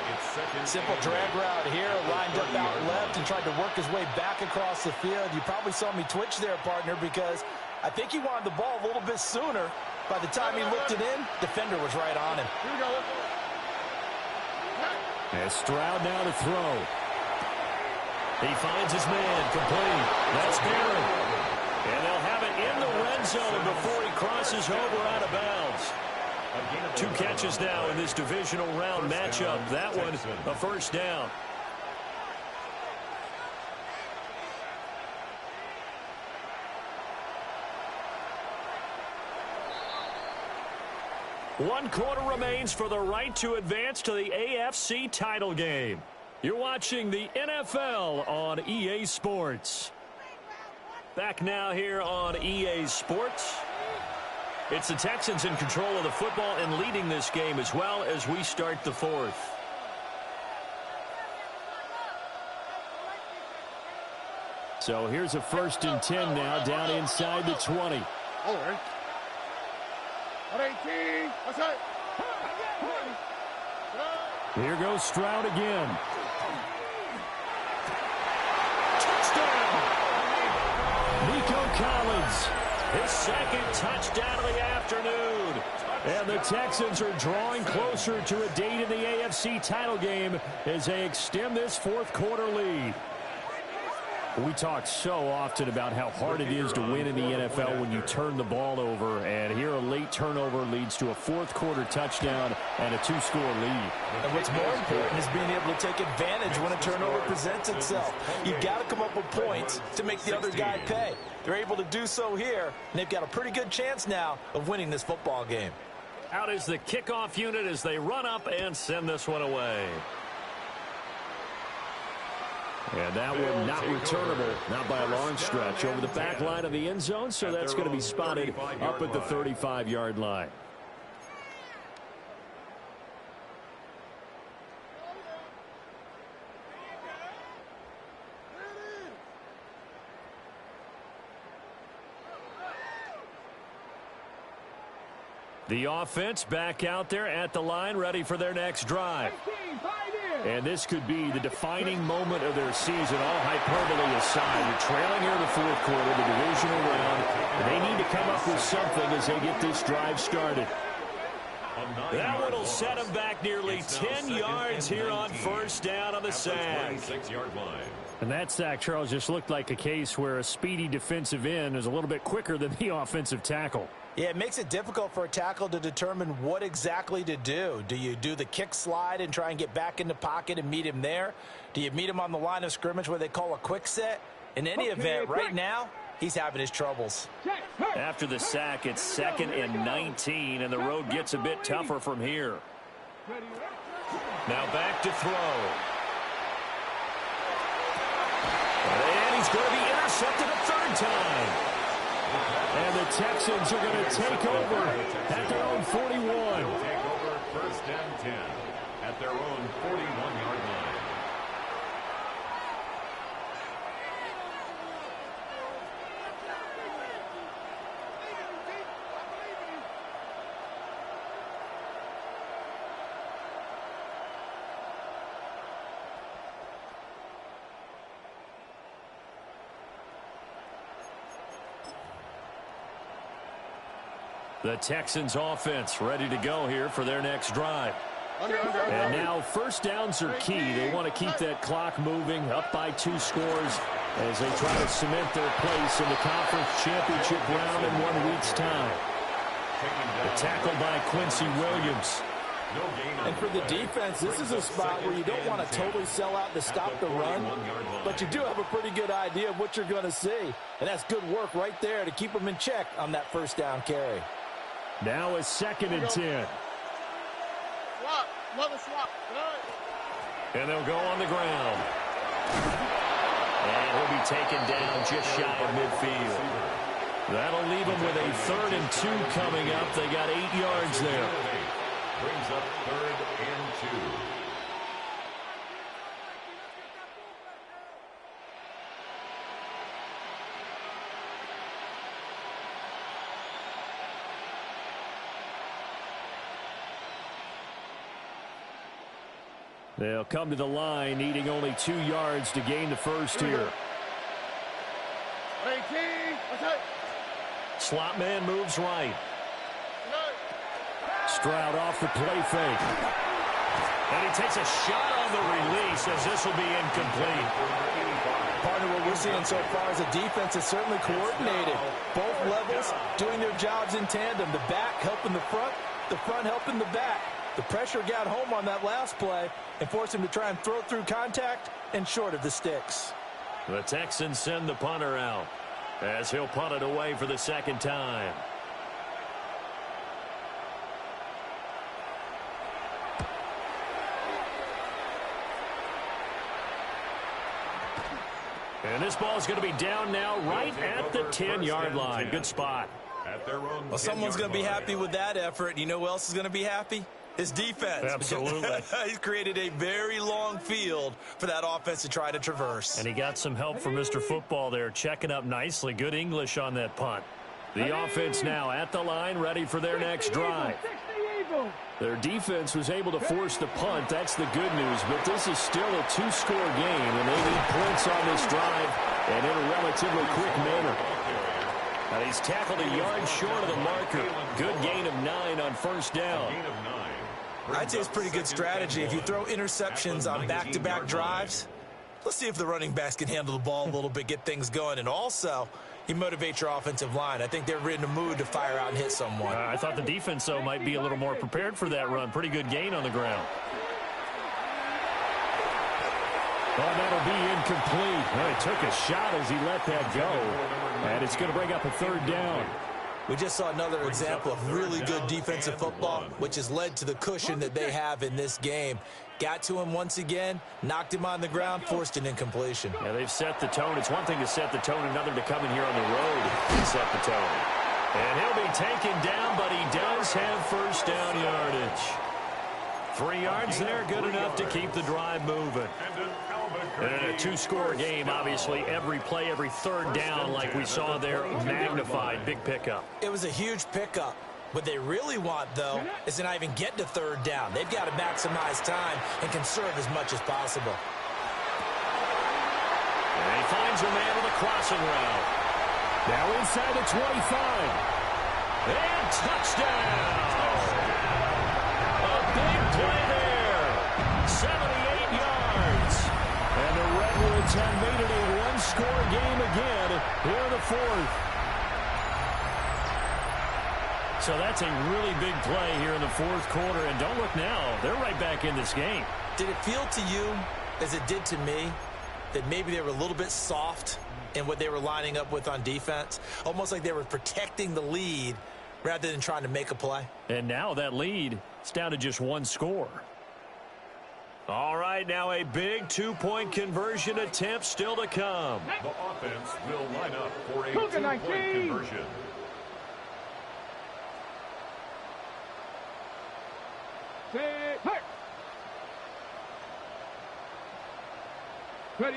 Simple drag route here, lined up out left and tried to work his way back across the field. You probably saw me twitch there, partner, because I think he wanted the ball a little bit sooner. By the time he looked it in, defender was right on him. Here we go. And Stroud now to throw. He finds his man, complete. That's Barron. And they'll have it in the red zone before he crosses over out of bounds. 2 catches now in this divisional round matchup. That one, a first down. One quarter remains for the right to advance to the AFC title game. You're watching the NFL on EA Sports. Back now here on EA Sports. It's the Texans in control of the football and leading this game as well as we start the 4th. So here's a 1st and 10 now down inside the 20. All right. 18. What's that? Here goes Stroud again. Touchdown! Nico Collins, his 2nd touchdown of the afternoon. And the Texans are drawing closer to a date in the AFC title game as they extend this 4th quarter lead. We talk so often about how hard it is to win in the NFL when you turn the ball over, and here a late turnover leads to a 4th quarter touchdown and a 2-score lead. And what's more important is being able to take advantage when a turnover presents itself. You've got to come up with points to make the other guy pay. They're able to do so here, and they've got a pretty good chance now of winning this football game. Out is the kickoff unit as they run up and send this one away. And that one not returnable, not by a long stretch, over the back line of the end zone, so that's going to be spotted up at the 35-yard line. The offense back out there at the line, ready for their next drive. And this could be the defining moment of their season, all hyperbole aside. You're trailing here in the 4th quarter, the divisional round. They need to come up with something as they get this drive started. That one will set them back nearly 10 yards here on 1st down on the sack. And that sack, Charles, just looked like a case where a speedy defensive end is a little bit quicker than the offensive tackle. Yeah, it makes it difficult for a tackle to determine what exactly to do. Do you do the kick slide and try and get back in the pocket and meet him there? Do you meet him on the line of scrimmage where they call a quick set? In any event, right now, he's having his troubles. After the sack, it's 2nd and 19, and the road gets a bit tougher from here. Now back to throw. And he's going to be intercepted a 3rd time. And the Texans are going to take over at their own 41. 10 at their own 41-yard line. The Texans offense ready to go here for their next drive. And now first downs are key. They want to keep that clock moving, up by 2 scores as they try to cement their place in the conference championship round in 1 week's time. The tackle by Quincy Williams. And for the defense, this is a spot where you don't want to totally sell out to stop the run, but you do have a pretty good idea of what you're going to see. And that's good work right there to keep them in check on that first down carry. Now a 2nd and 10. Swap. Another swap. And they'll go on the ground. And he'll be taken down just shy of midfield. That'll leave them with a 3rd and 2 coming up. They got 8 yards there. Brings up 3rd and 2. They'll come to the line, needing only 2 yards to gain the first here. Slot man moves right. Stroud off the play fake. And he takes a shot on the release as this will be incomplete. Partner, what we're seeing so far is the defense is certainly coordinated. Both levels doing their jobs in tandem. The back helping the front helping the back. The pressure got home on that last play and forced him to try and throw through contact and short of the sticks. The Texans send the punter out as he'll punt it away for the 2nd time. And this ball is going to be down now right at the 10-yard line. Good spot. Well, someone's going to be happy with that effort. You know who else is going to be happy? His defense. Absolutely. He's created a very long field for that offense to try to traverse. And he got some help from Mr. Football there, checking up nicely. Good English on that punt. The offense now at the line, ready for their next drive. Their defense was able to force the punt. That's the good news. But this is still a 2-score game, and they need points on this drive and in a relatively quick manner. And he's tackled a yard short of the marker. Good gain of 9 on first down. I'd say it's pretty good strategy. If you throw interceptions on back-to-back drives, let's see if the running backs can handle the ball a little bit, get things going. And also, you motivate your offensive line. I think they're in the mood to fire out and hit someone. I thought the defense, though, might be a little more prepared for that run. Pretty good gain on the ground. Oh, that'll be incomplete. Well, he took a shot as he let that go. And it's going to bring up a 3rd down. We just saw another example of really good defensive football, which has led to the cushion that they have in this game. Got to him once again, knocked him on the ground, forced an incompletion. Yeah, they've set the tone. It's one thing to set the tone, another to come in here on the road and set the tone. And he'll be taken down, but he does have first down yardage. 3 yards there, good enough to keep the drive moving. And in a 2-score game, obviously, every play, every 3rd down, like we saw there, magnified. Big pickup. It was a huge pickup. What they really want, though, is to not even get to 3rd down. They've got to maximize time and conserve as much as possible. And he finds a man with a crossing route. Now inside the 25. And touchdown! A big play there. 78 yards. And the Redwoods have made it a 1-score game again here in the 4th. So that's a really big play here in the 4th quarter. And don't look now, they're right back in this game. Did it feel to you, as it did to me, that maybe they were a little bit soft in what they were lining up with on defense? Almost like they were protecting the lead rather than trying to make a play. And now that lead is down to just 1 score. All right, now a big 2-point conversion attempt still to come. The offense will line up for a 2-point conversion. Say, hey. Ready.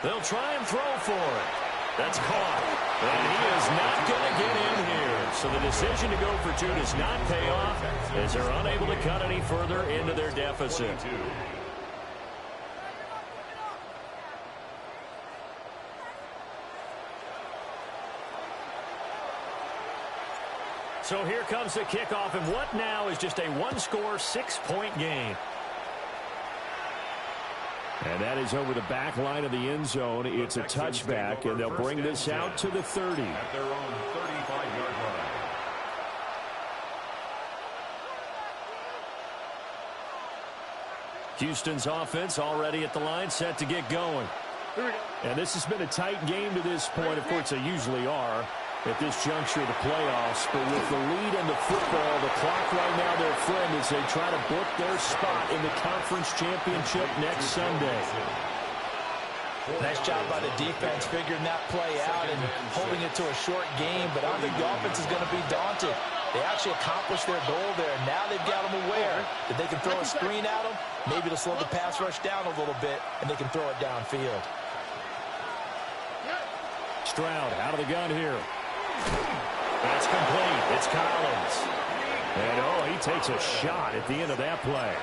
They'll try and throw for it. That's caught. And he is not going to get in here. So the decision to go for two does not pay off as they're unable to cut any further into their deficit. So here comes the kickoff, and what now is just a one-score, 6-point game. And that is over the back line of the end zone. It's a touchback, and they'll bring this out to the 30. At their own 35-yard line. Houston's offense already at the line, set to get going. And this has been a tight game to this point. Of course, they usually are at this juncture of the playoffs. But with the lead in the football, the clock right now their friend as they try to book their spot in the conference championship next Sunday. Nice job by the defense figuring that play out and holding it to a short game. But I don't think the offense is going to be daunted. They actually accomplished their goal there. Now they've got them aware that they can throw a screen at them. Maybe to slow the pass rush down a little bit, and they can throw it downfield. Stroud out of the gun here. That's complete. It's Collins. And, he takes a shot at the end of that play.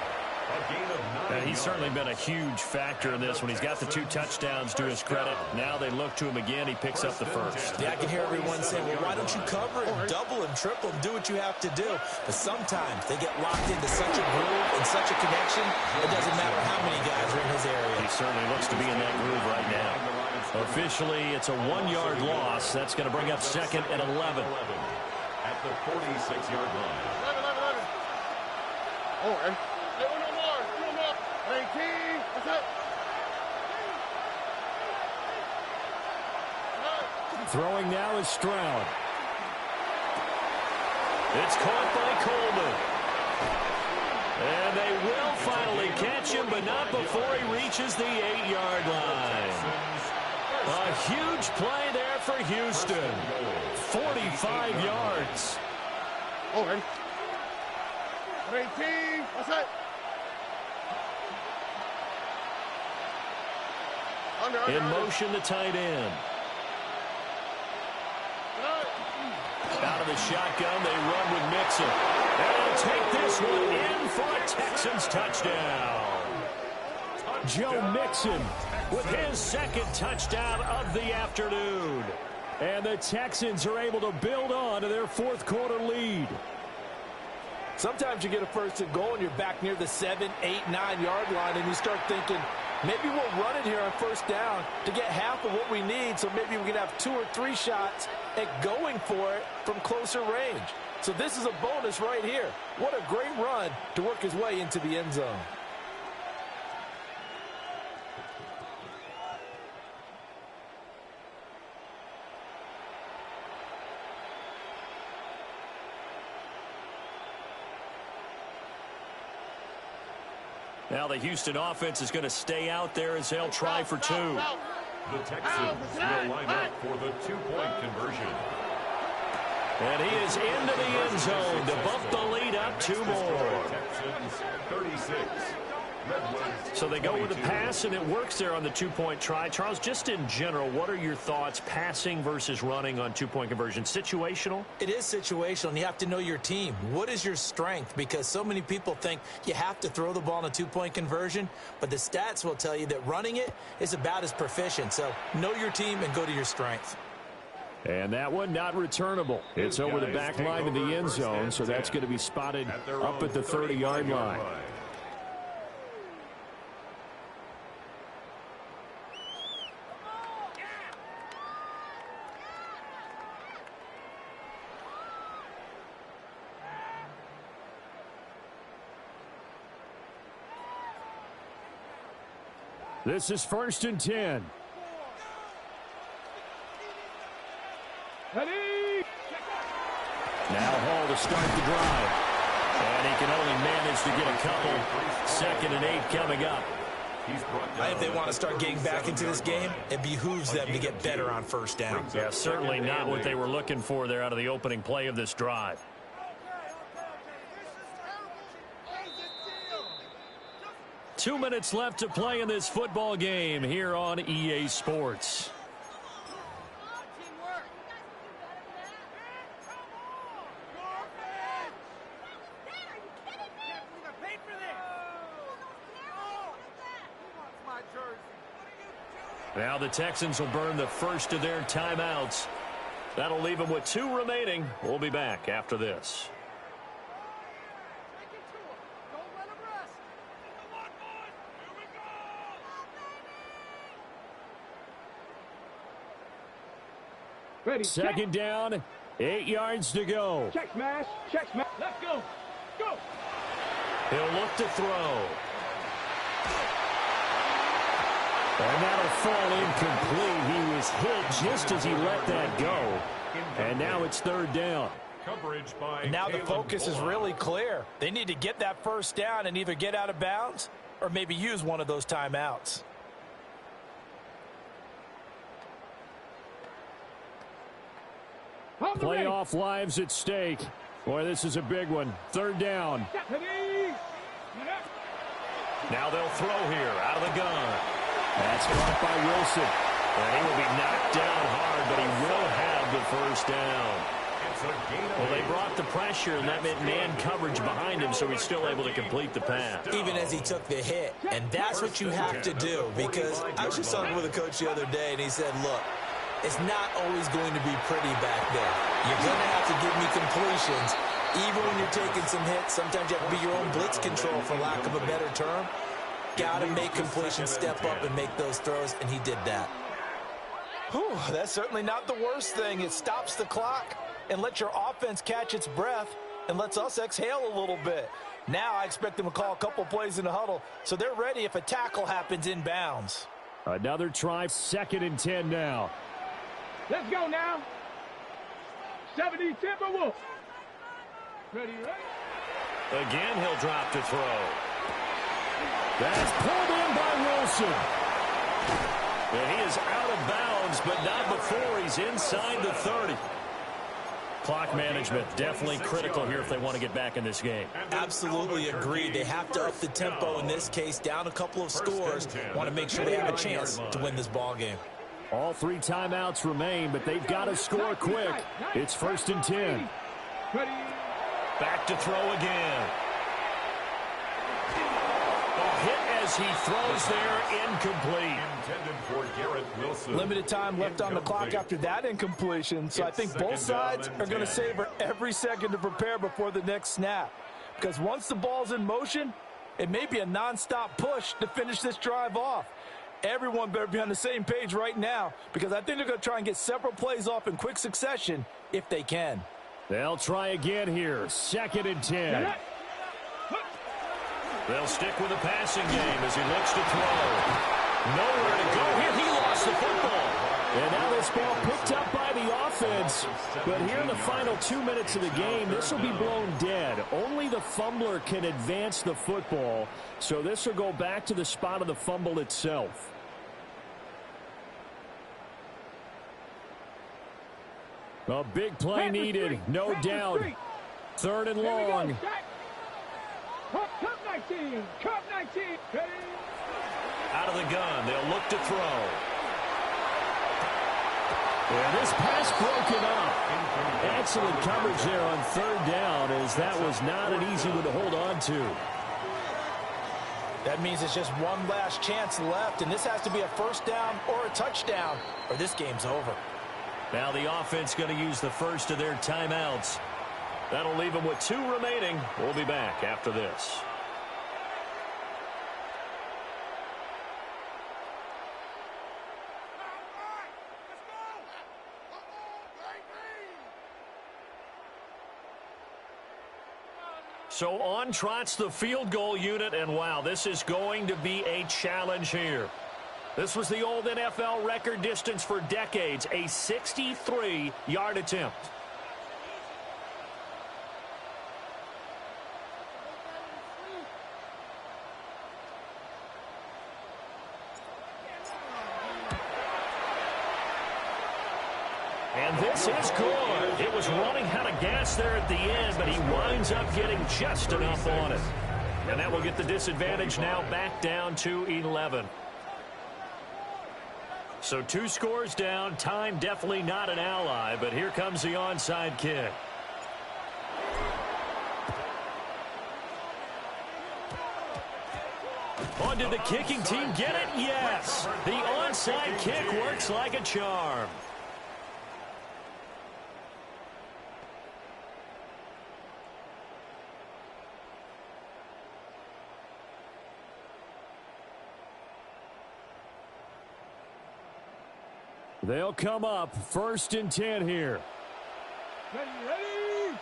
And he's certainly been a huge factor in this when he's got the 2 touchdowns to his credit. Now they look to him again. He picks up the first. Yeah, I can hear everyone saying, well, why don't you cover him, double him, triple him, do what you have to do. But sometimes they get locked into such a groove and such a connection, it doesn't matter how many guys are in his area. He certainly looks to be in that groove right now. Officially, it's a 1-yard loss. That's going to bring up second and 11. At the 46-yard line. 11. No more. 18. That's it. Throwing now is Stroud. It's caught by Coleman. And they will finally catch him, but not before he reaches the 8-yard line. A huge play there for Houston. 45 yards. 18. That's it. In motion, the tight end. Out of the shotgun, they run with Mixon. And they'll take this one in for a Texans touchdown. Joe Mixon with his second touchdown of the afternoon. And the Texans are able to build on to their fourth-quarter lead. Sometimes you get a first and goal and you're back near the 7, 8, 9-yard line and you start thinking, maybe we'll run it here on first down to get half of what we need, so maybe we can have 2 or 3 shots at going for it from closer range. So this is a bonus right here. What a great run to work his way into the end zone. Now the Houston offense is going to stay out there as they'll try for 2. The Texans will line up for the 2-point conversion. And he is into the end zone to bump the lead up 2 more. Texans 36. Redwoods. So they go with a pass, and it works there on the 2-point try. Charles, just in general, what are your thoughts passing versus running on 2-point conversion? Situational? It is situational, and you have to know your team. What is your strength? Because so many people think you have to throw the ball in a 2-point conversion, but the stats will tell you that running it is about as proficient. So know your team and go to your strength. And that one not returnable. It's over the back line of the end zone, so that's going to be spotted up at the 30-yard line. This is 1st and 10. Ready. Now Hall to start the drive. And he can only manage to get a couple. 2nd and 8 coming up. If they want to start getting back into this game, it behooves them to get better on first down. Yeah, certainly not what they were looking for there out of the opening play of this drive. 2 minutes left to play in this football game here on EA Sports. Now the Texans will burn the first of their timeouts. That'll leave them with 2 remaining. We'll be back after this. Ready. Second down, 8 yards to go. Check smash. Check smash. Let's go. Go. He'll look to throw. And that'll fall incomplete. He was hit just as he let that go. And now it's 3rd down. Coverage by And now the focus is really clear. They need to get that first down and either get out of bounds or maybe use one of those timeouts. Playoff lives at stake. Boy, this is a big one. 3rd down. Now they'll throw here out of the gun. That's caught by Wilson. And he will be knocked down hard, but he will have the first down. Well, they brought the pressure, and that meant man coverage behind him, so he's still able to complete the pass. Even as he took the hit. And that's what you have to do, because I was just talking with a coach the other day, and he said, look, it's not always going to be pretty back there. You're going to have to give me completions. Even when you're taking some hits, sometimes you have to be your own blitz control, for lack of a better term. Got to make completions, step up and make those throws, and he did that. Whew, that's certainly not the worst thing. It stops the clock and lets your offense catch its breath and lets us exhale a little bit. Now I expect them to call a couple plays in the huddle, so they're ready if a tackle happens in bounds. Another try, 2nd and 10 now. Let's go now. 70 Timberwolves. Ready, ready. Again, he'll drop to throw. That's pulled in by Wilson. And he is out of bounds, but not before he's inside the 30. Clock management definitely critical here if they want to get back in this game. Absolutely agreed. They have to up the tempo in this case, down a couple of scores. Want to make sure they have a chance to win this ball game. All 3 timeouts remain, but they've got to score quick. It's 1st and 10. Back to throw again. Hit as he throws there, incomplete. Intended for Garrett Wilson. Limited time left on the clock after that incompletion, so I think both sides are going to savor every second to prepare before the next snap. Because once the ball's in motion, it may be a nonstop push to finish this drive off. Everyone better be on the same page right now, because I think they're going to try and get several plays off in quick succession if they can. They'll try again here, 2nd and 10. They'll stick with the passing game as he looks to throw. Nowhere to go here. He lost the football. And now this ball picked up by the offense. But here in the final 2 minutes of the game, this will be blown dead. Only the fumbler can advance the football. So this will go back to the spot of the fumble itself. A big play needed, no doubt. 3rd and long. Cup 19. Cup 19. Ready. Out of the gun, they'll look to throw. And this pass broken up. Excellent coverage there on 3rd down, as that was not an easy one to hold on to. That means it's just one last chance left, and this has to be a 1st down or a touchdown, or this game's over. Now the offense going to use the first of their timeouts. That'll leave them with 2 remaining. We'll be back after this. So on trots the field goal unit, and wow, this is going to be a challenge here. This was the old NFL record distance for decades, a 63-yard attempt. And this is good. It was running out of gas there at the end, but he winds up getting just enough on it. And that will get the disadvantage now back down to 11. So 2 scores down. Time definitely not an ally, but here comes the onside kick. On did the kicking team get it? Yes. The onside kick works like a charm. They'll come up 1st and 10 here. Ready.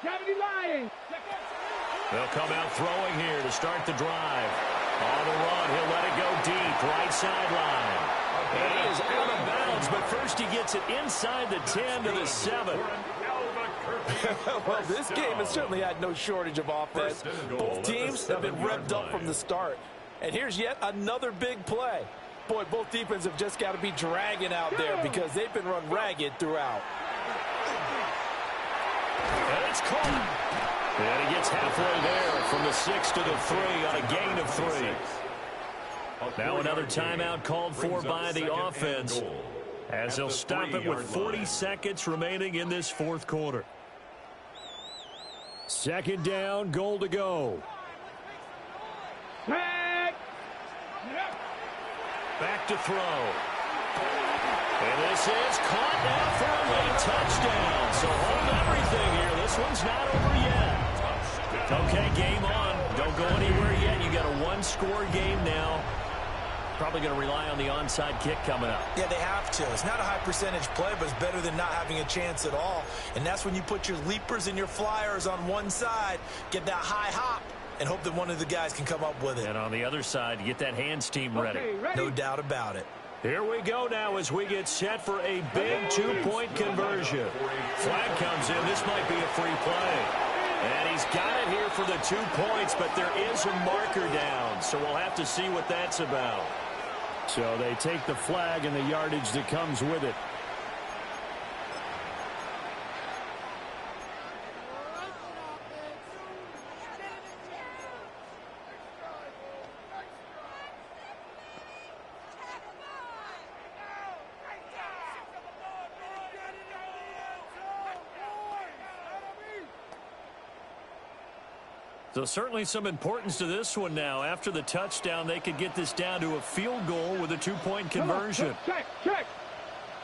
Gravity line. They'll come out throwing here to start the drive. On the run, he'll let it go deep, right sideline. And he is out of bounds, but first he gets it inside the 10 to the 7. Well, this game has certainly had no shortage of offense. Both teams have been revved up from the start. And here's yet another big play. Boy, both defenses have just got to be dragging out there because they've been run ragged throughout. And it's caught. And he gets halfway there from the 6 to the 3 on a gain of 3. Now another timeout called for by the offense as they'll stop it with 40 seconds remaining in this 4th quarter. 2nd down, goal to go. Back to throw. And this is caught now for a late touchdown. So hold everything here. This one's not over yet. Okay, game on. Don't go anywhere yet. You got a 1-score game now. Probably going to rely on the onside kick coming up. Yeah, they have to. It's not a high percentage play, but it's better than not having a chance at all. And that's when you put your leapers and your flyers on one side, get that high hop, and hope that one of the guys can come up with it. And on the other side, get that hands team ready. No doubt about it. Here we go now as we get set for a big 2-point conversion. Flag comes in. This might be a free play. And he's got it here for the 2 points, but there is a marker down, so we'll have to see what that's about. So they take the flag and the yardage that comes with it. So certainly some importance to this one now. After the touchdown, they could get this down to a field goal with a 2-point conversion. Check.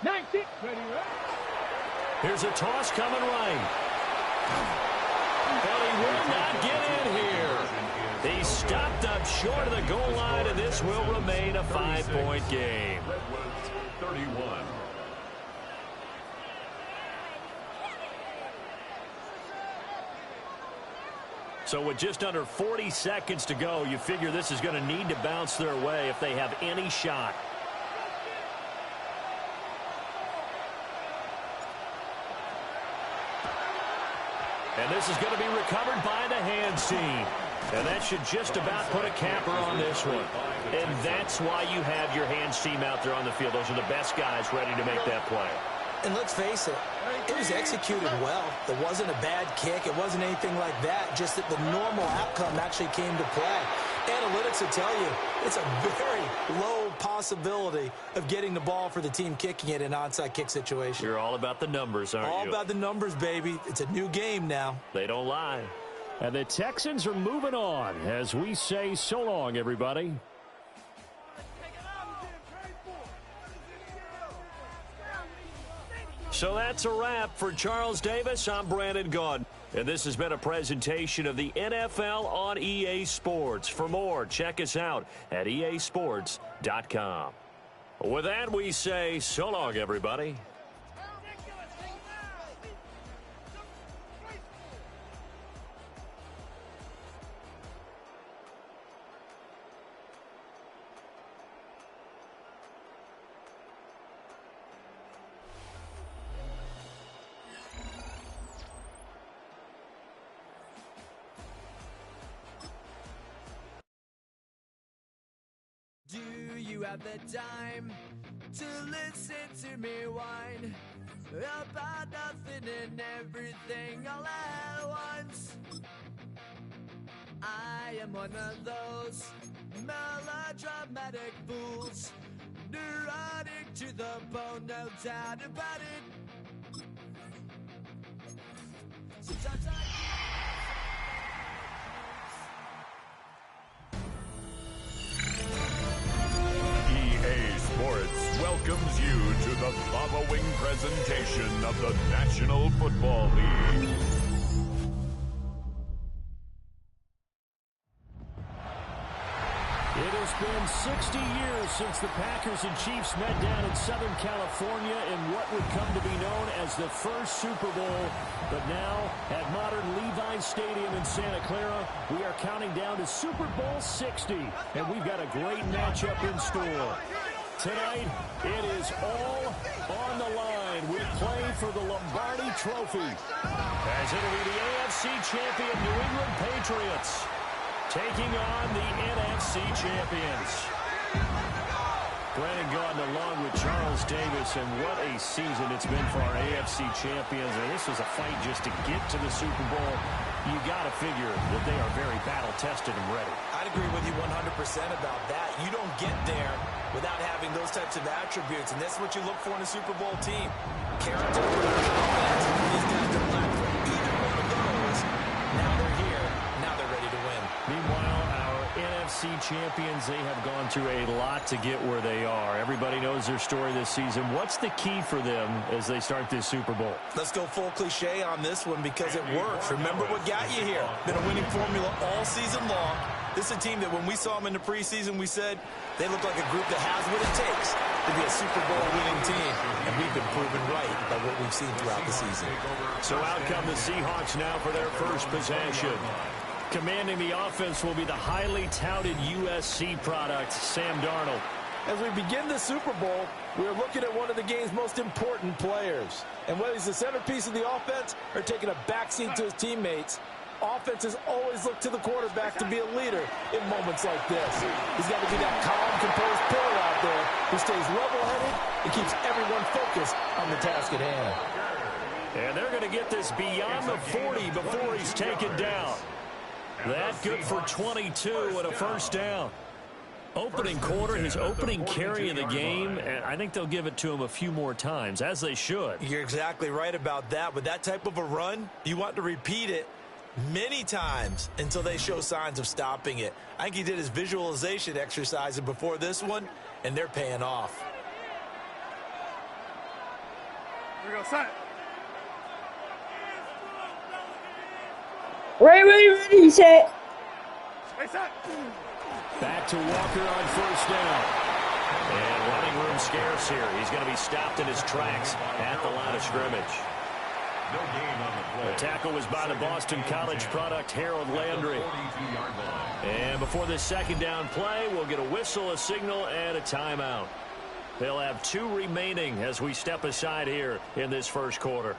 19. Ready. Here's a toss coming right. But he will not get in here. He's stopped up short of the goal line, and this will remain a 5-point game. Redwoods 31. So with just under 40 seconds to go, you figure this is going to need to bounce their way if they have any shot. And this is going to be recovered by the hands team. And that should just about put a capper on this one. And that's why you have your hands team out there on the field. Those are the best guys ready to make that play. And let's face it, it was executed well. It wasn't a bad kick. It wasn't anything like that. Just that the normal outcome actually came to play. Analytics will tell you it's a very low possibility of getting the ball for the team kicking it in an onside kick situation. You're all about the numbers, aren't you? All about the numbers, baby. It's a new game now. They don't lie. And the Texans are moving on as we say so long, everybody. So that's a wrap for Charles Davis. I'm Brandon Gaudin. And this has been a presentation of the NFL on EA Sports. For more, check us out at easports.com. With that, we say so long, everybody. Do you have the time to listen to me whine about nothing and everything all at once? I am one of those melodramatic fools, neurotic to the bone, no doubt about it. Sometimes EA Sports welcomes you to the following presentation of the National Football League. It has been 60 years since the Packers and Chiefs met down in Southern California in what would come to be known as the first Super Bowl. But now, at modern Levi's Stadium in Santa Clara, we are counting down to Super Bowl 60. And we've got a great matchup in store. Tonight, it is all on the line. We play for the Lombardi Trophy, as it'll be the AFC champion New England Patriots taking on the NFC champions. Brandon Gaudin along with Charles Davis, and what a season it's been for our AFC champions. And this was a fight just to get to the Super Bowl. You got to figure that they are very battle-tested and ready. I'd agree with you 100% about that. You don't get there without having those types of attributes, and that's what you look for in a Super Bowl team. Character, offense, these guys don't lack for either one of those. Now they're here. Now they're ready to win. Meanwhile, our NFC champions, they have gone through a lot to get where they are. Everybody knows their story this season. What's the key for them as they start this Super Bowl? Let's go full cliche on this one because it works. Remember what got you here. Been a winning formula all season long. This is a team that when we saw them in the preseason, we said they look like a group that has what it takes to be a Super Bowl winning team. And we've been proven right by what we've seen throughout the season. So out come the Seahawks now for their first possession. Commanding the offense will be the highly touted USC product, Sam Darnold. As we begin the Super Bowl, we're looking at one of the game's most important players. And whether he's the centerpiece of the offense or taking a backseat to his teammates, offenses always look to the quarterback to be a leader in moments like this. He's got to be that calm, composed player out there who stays level-headed and keeps everyone focused on the task at hand. And they're going to get this beyond the 40 before he's taken down. That good for 22 and a first down. Opening quarter, his opening carry of the game, and I think they'll give it to him a few more times, as they should. You're exactly right about that. With that type of a run, you want to repeat it many times until they show signs of stopping it. I think he did his visualization exercise before this one, and they're paying off. Here we go, set. Ready, set. Hey, set. Back to Walker on first down. And running room scarce here. He's going to be stopped in his tracks at the line of scrimmage. No gain on the play. The tackle was by the Boston College product, Harold Landry. And before this second down play, we'll get a whistle, a signal, and a timeout. They'll have 2 remaining as we step aside here in this first quarter.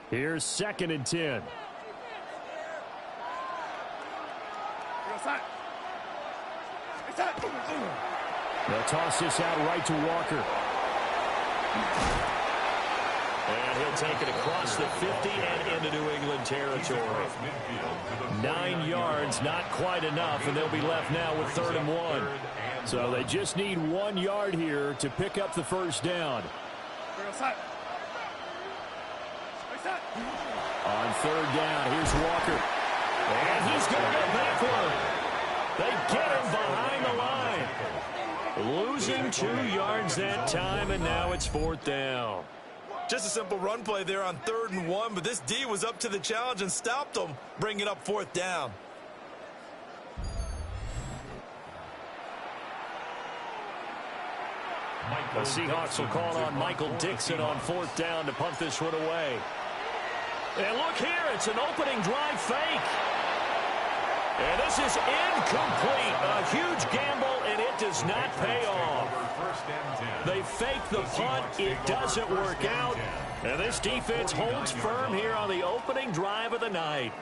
Here's 2nd and 10. They'll toss this out right to Walker. And he'll take it across the 50 and into New England territory. 9 yards, not quite enough, and they'll be left now with 3rd and 1. So they just need 1 yard here to pick up the first down. On 3rd down, here's Walker. And he's going to go backward. They get him behind the line. Losing 2 yards that time, and now it's 4th down. Just a simple run play there on 3rd and 1, but this D was up to the challenge and stopped them, bringing up 4th down. The Seahawks will call on Michael Dixon on 4th down to punt this one away. And look here, it's an opening drive fake. And this is incomplete. A huge gamble, and it does not pay off. They fake the punt. It doesn't work out. And this defense holds firm here on the opening drive of the night.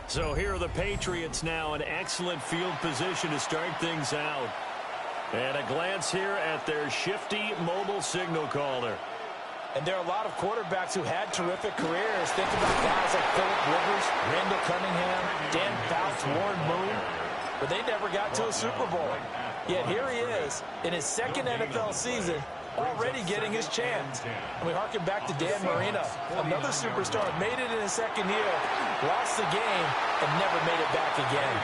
So here are the Patriots now in excellent field position to start things out. And a glance here at their shifty mobile signal caller. And there are a lot of quarterbacks who had terrific careers. Think about guys like Phillip Rivers, Randall Cunningham, Dan Fouts, Warren Moon. But they never got to a Super Bowl. Yet here he is in his second NFL season, already getting his chance. And we harken back to Dan Marino, another superstar, made it in his second year, lost the game, and never made it back again.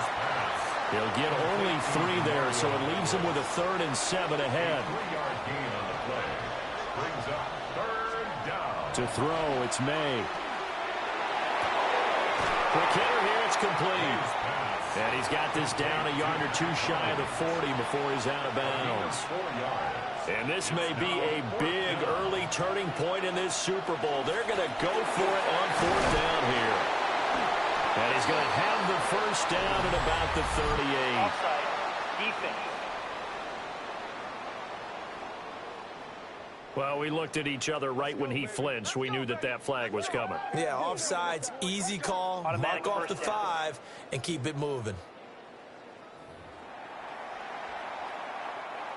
He'll get only 3 there, so it leaves him with a 3rd and 7 ahead. To throw, it's May. Quick hitter here, it's complete. And he's got this down a yard or 2 shy of the 40 before he's out of bounds. And this may be a big early turning point in this Super Bowl. They're going to go for it on 4th down here. And he's going to have the first down at about the 38. Offside. Defense. Well, we looked at each other right when he flinched. We knew that that flag was coming. Yeah, offsides, easy call, Automatic mark off the first down. 5, and keep it moving.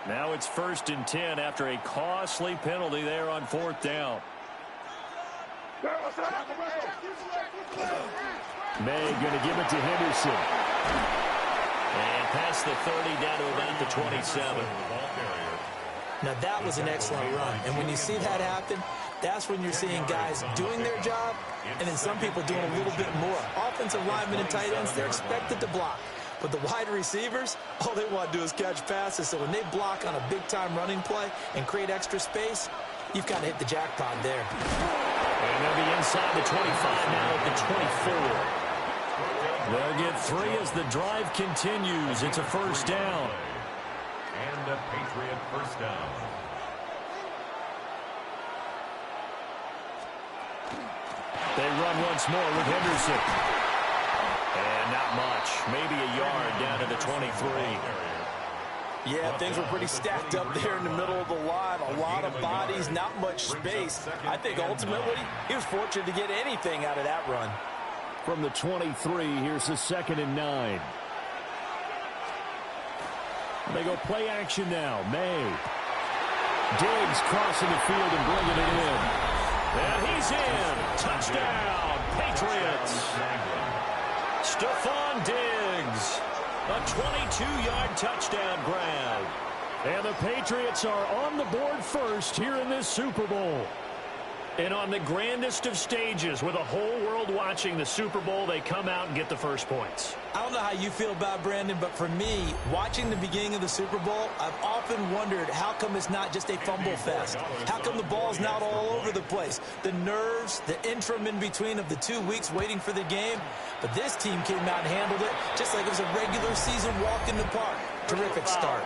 Now it's 1st and 10 after a costly penalty there on 4th down. May going to give it to Henderson. And past the 30 down to about the 27. Now, that was an excellent run. And when you see that happen, that's when you're seeing guys doing their job and then some people doing a little bit more. Offensive linemen and tight ends, they're expected to block. But the wide receivers, all they want to do is catch passes. So when they block on a big-time running play and create extra space, you've got to hit the jackpot there. And they'll be inside the 25 now at the 24. They'll get 3 as the drive continues. It's a first down. And a Patriot first down. They run once more with Henderson. And not much. Maybe a yard down to the 23. Yeah, things were pretty stacked up there in the middle of the line. A lot of bodies, not much space. I think ultimately he was fortunate to get anything out of that run. From the 23, here's the 2nd and 9. They go play action now. May. Diggs crossing the field and bringing it in. And he's in. Touchdown, Patriots. Stephon Diggs. A 22-yard touchdown grab. And the Patriots are on the board first here in this Super Bowl. And on the grandest of stages, with a whole world watching the Super Bowl, they come out and get the first points. I don't know how you feel about Brandon, but for me, watching the beginning of the Super Bowl, I've often wondered how come it's not just a fumble fest? How come the ball's not all over the place? The nerves, the interim in between of the 2 weeks waiting for the game. But this team came out and handled it just like it was a regular season walk in the park. Terrific start.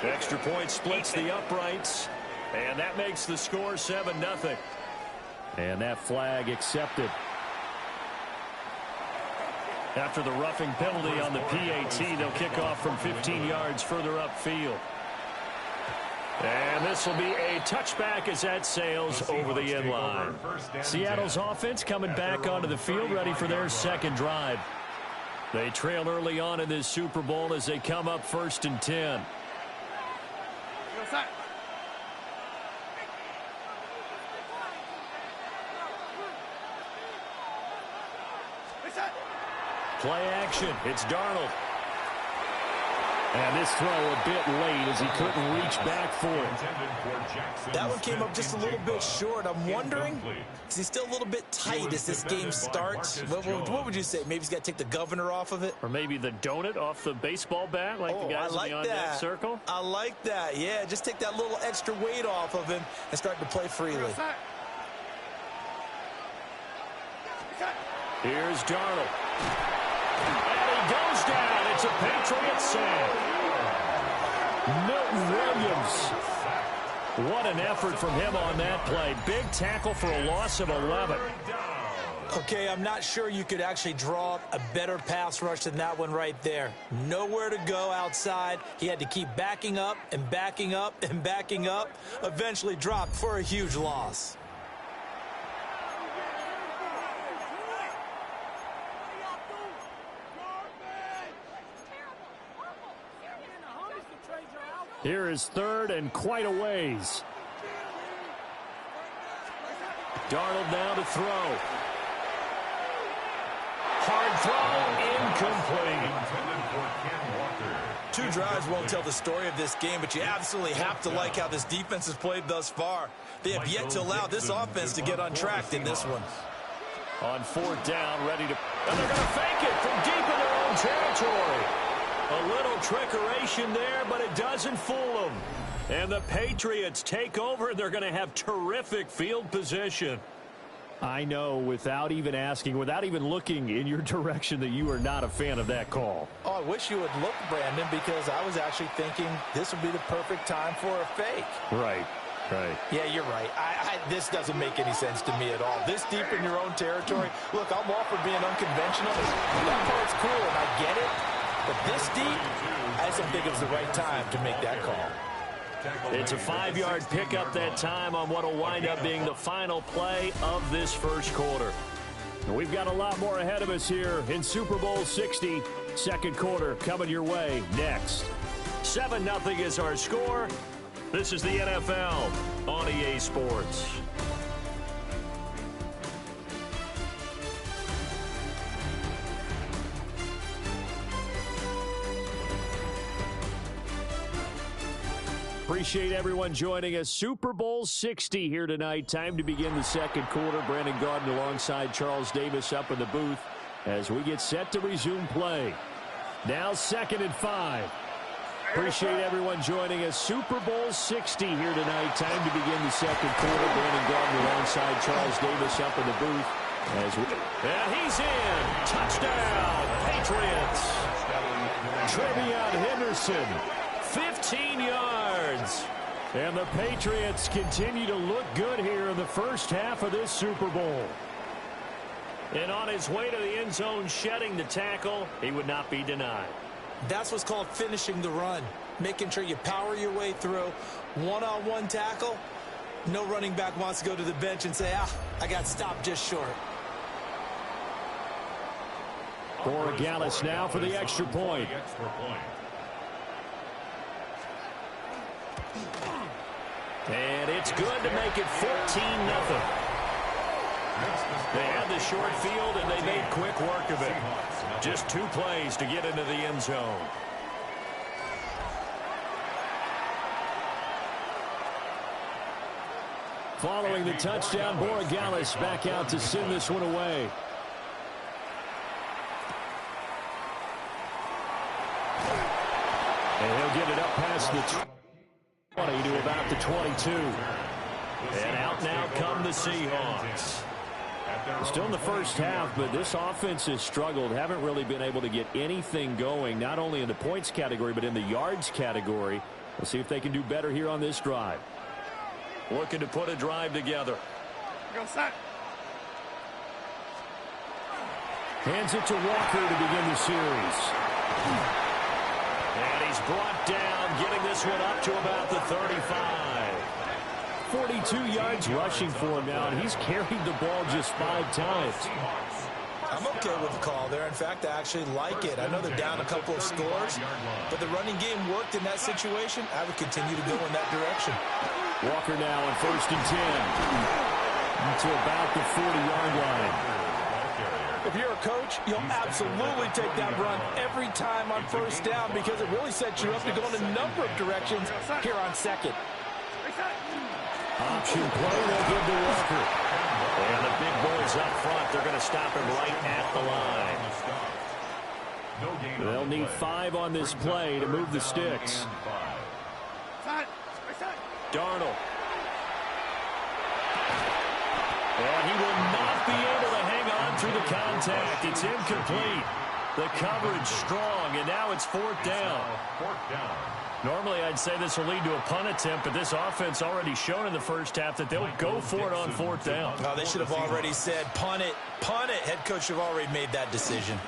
Extra point splits the uprights. And that makes the score 7-0. And that flag accepted. After the roughing penalty on the PAT, they'll kick off from 15 yards further upfield. And this will be a touchback as that sails over the end line. Seattle's offense coming back onto the field, ready for their second drive. They trail early on in this Super Bowl as they come up 1st and 10. Play action. It's Darnold. And this throw a bit late as he couldn't reach back for it. That one came up just a little bit short. I'm wondering, is he still a little bit tight as this game starts? What would you say? Maybe he's got to take the governor off of it? Or maybe the donut off the baseball bat like the guys in the on-deck circle? I like that. Yeah, just take that little extra weight off of him and start to play freely. Here's Darnold. And he goes down. It's a Patriot sack. Milton Williams. What an effort from him on that play. Big tackle for a loss of 11. Okay, I'm not sure you could actually draw a better pass rush than that one right there. Nowhere to go outside. He had to keep backing up and backing up and backing up. Eventually dropped for a huge loss. Here is 3rd and quite a ways. Darnold now to throw. Hard throw, incomplete. 2 drives won't tell the story of this game, but you absolutely have to like how this defense has played thus far. They have yet to allow this offense to get untracked in this one. On 4th down, ready to... And they're going to fake it from deep in their own territory. A little trickeration there, but it doesn't fool them. And the Patriots take over. They're going to have terrific field position. I know, without even asking, without even looking in your direction, that you are not a fan of that call. Oh, I wish you would look, Brandon, because I was actually thinking this would be the perfect time for a fake. Right. Yeah, you're right. This doesn't make any sense to me at all. This deep in your own territory, look, I'm all for being unconventional. That part's cool, and I get it. But this deep, I just don't think it's the right time to make that call. It's a 5-yard pickup that time on what will wind up being the final play of this first quarter. And we've got a lot more ahead of us here in Super Bowl 60. Second quarter coming your way next. 7-0 is our score. This is the NFL on EA Sports. Appreciate everyone joining us. Super Bowl 60 here tonight. Time to begin the second quarter. Brandon Gaudin alongside Charles Davis up in the booth as we get set to resume play. Now 2nd and 5. Appreciate everyone joining us. Super Bowl 60 here tonight. Time to begin the second quarter. Brandon Gaudin alongside Charles Davis up in the booth. And he's in. Touchdown, Patriots. Trevion Henderson, 15 yards. And the Patriots continue to look good here in the first half of this Super Bowl. And on his way to the end zone, shedding the tackle, he would not be denied. That's what's called finishing the run, making sure you power your way through. One-on-one tackle, no running back wants to go to the bench and say, I got stopped just short. Borregales now for the extra point. And it's good to make it 14-0. They had the short field, and they made quick work of it. Just 2 plays to get into the end zone. Following the touchdown, Borregales back out to send this one away. And he'll get it up past the 20 to about the 22. And out now come the Seahawks. Still in the first half, but this offense has struggled. Haven't really been able to get anything going, not only in the points category, but in the yards category. We'll see if they can do better here on this drive. Looking to put a drive together. Hands it to Walker to begin the series. And he's brought down, getting this one up to about the 35. 42 yards rushing for him now, and he's carried the ball just 5 times. I'm okay with the call there. In fact, I actually like it. I know they're down a couple of scores, but the running game worked in that situation. I would continue to go in that direction. Walker now on 1st and 10 to about the 40-yard line. If you're a coach, you'll absolutely take that run every time on 1st down because it really sets you up to go in a number of directions here on 2nd. Option play, they'll give to Walker. And the big boys up front, they're going to stop him right at the line. They'll need 5 on this play to move the sticks. Darnold. And he will not be able to hang on through the contact. It's incomplete. The coverage strong, and now it's 4th down. Normally, I'd say this will lead to a punt attempt, but this offense already shown in the first half that they'll go for it on 4th down. Oh, they should have already said, punt it, punt it. Head coach should have already made that decision.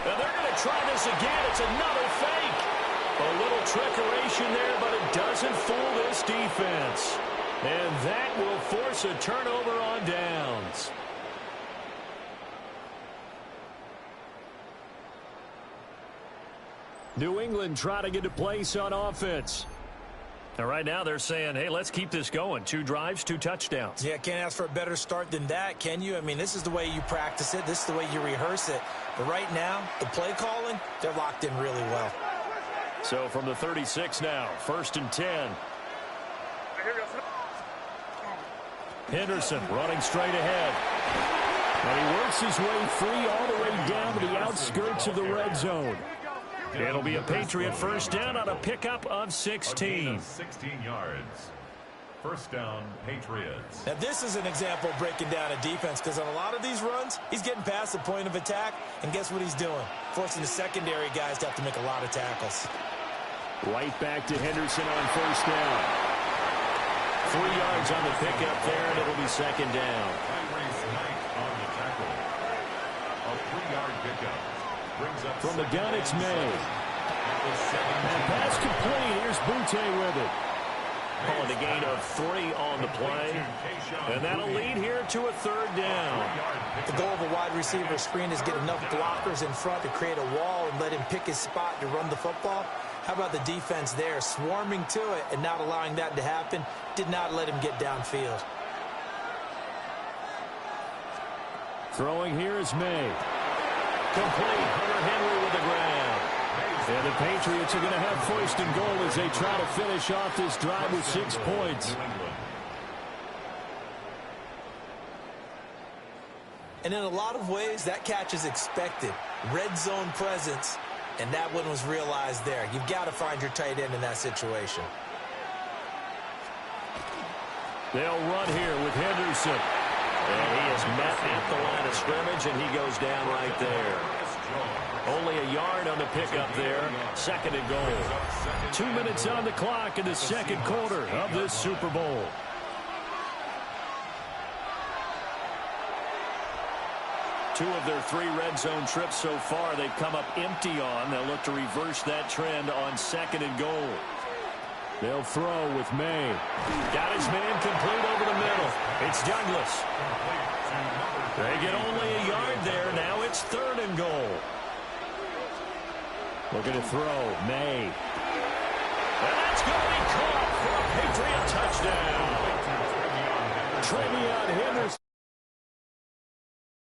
Now they're going to try this again. It's another fake. A little trickeration there, but it doesn't fool this defense. And that will force a turnover on downs. New England trying to get a place on offense. And right now they're saying, hey, let's keep this going. 2 drives, 2 touchdowns. Yeah, can't ask for a better start than that, can you? I mean, this is the way you practice it. This is the way you rehearse it. But right now, the play calling, they're locked in really well. So from the 36 now, 1st and 10. Henderson running straight ahead. And he works his way free all the way down to the outskirts of the red zone. It'll be a Patriot first down on a pickup of 16. 16 yards. First down, Patriots. Now, this is an example of breaking down a defense, because on a lot of these runs, he's getting past the point of attack, and guess what he's doing? Forcing the secondary guys to have to make a lot of tackles. Right back to Henderson on first down. 3 yards on the pickup there, and it'll be second down. On the tackle. A 3-yard pickup. From the gun, it's May. And pass complete. Here's Butte with it. Calling a gain of 3 on the play. And that'll lead here to a 3rd down. The goal of a wide receiver screen is get enough blockers in front to create a wall and let him pick his spot to run the football. How about the defense there, swarming to it and not allowing that to happen? Did not let him get downfield. Throwing here is May. Complete. Hunter Henry with the grab. And the Patriots are going to have 1st and goal as they try to finish off this drive with 6 points. And in a lot of ways, that catch is expected. Red zone presence, and that one was realized there. You've got to find your tight end in that situation. They'll run here with Henderson. And he is met at the line of scrimmage, and he goes down right there. Only a yard on the pickup there. 2nd and goal. 2 minutes on the clock in the 2nd quarter of this Super Bowl. Two of their 3 red zone trips so far they've come up empty on. They'll look to reverse that trend on 2nd and goal. They'll throw with May. Got his man complete over the middle. It's Douglas. They get only a yard there. Now it's 3rd and goal. Looking to throw. May. And that's going to be caught for a Patriot touchdown. Trevion Henderson.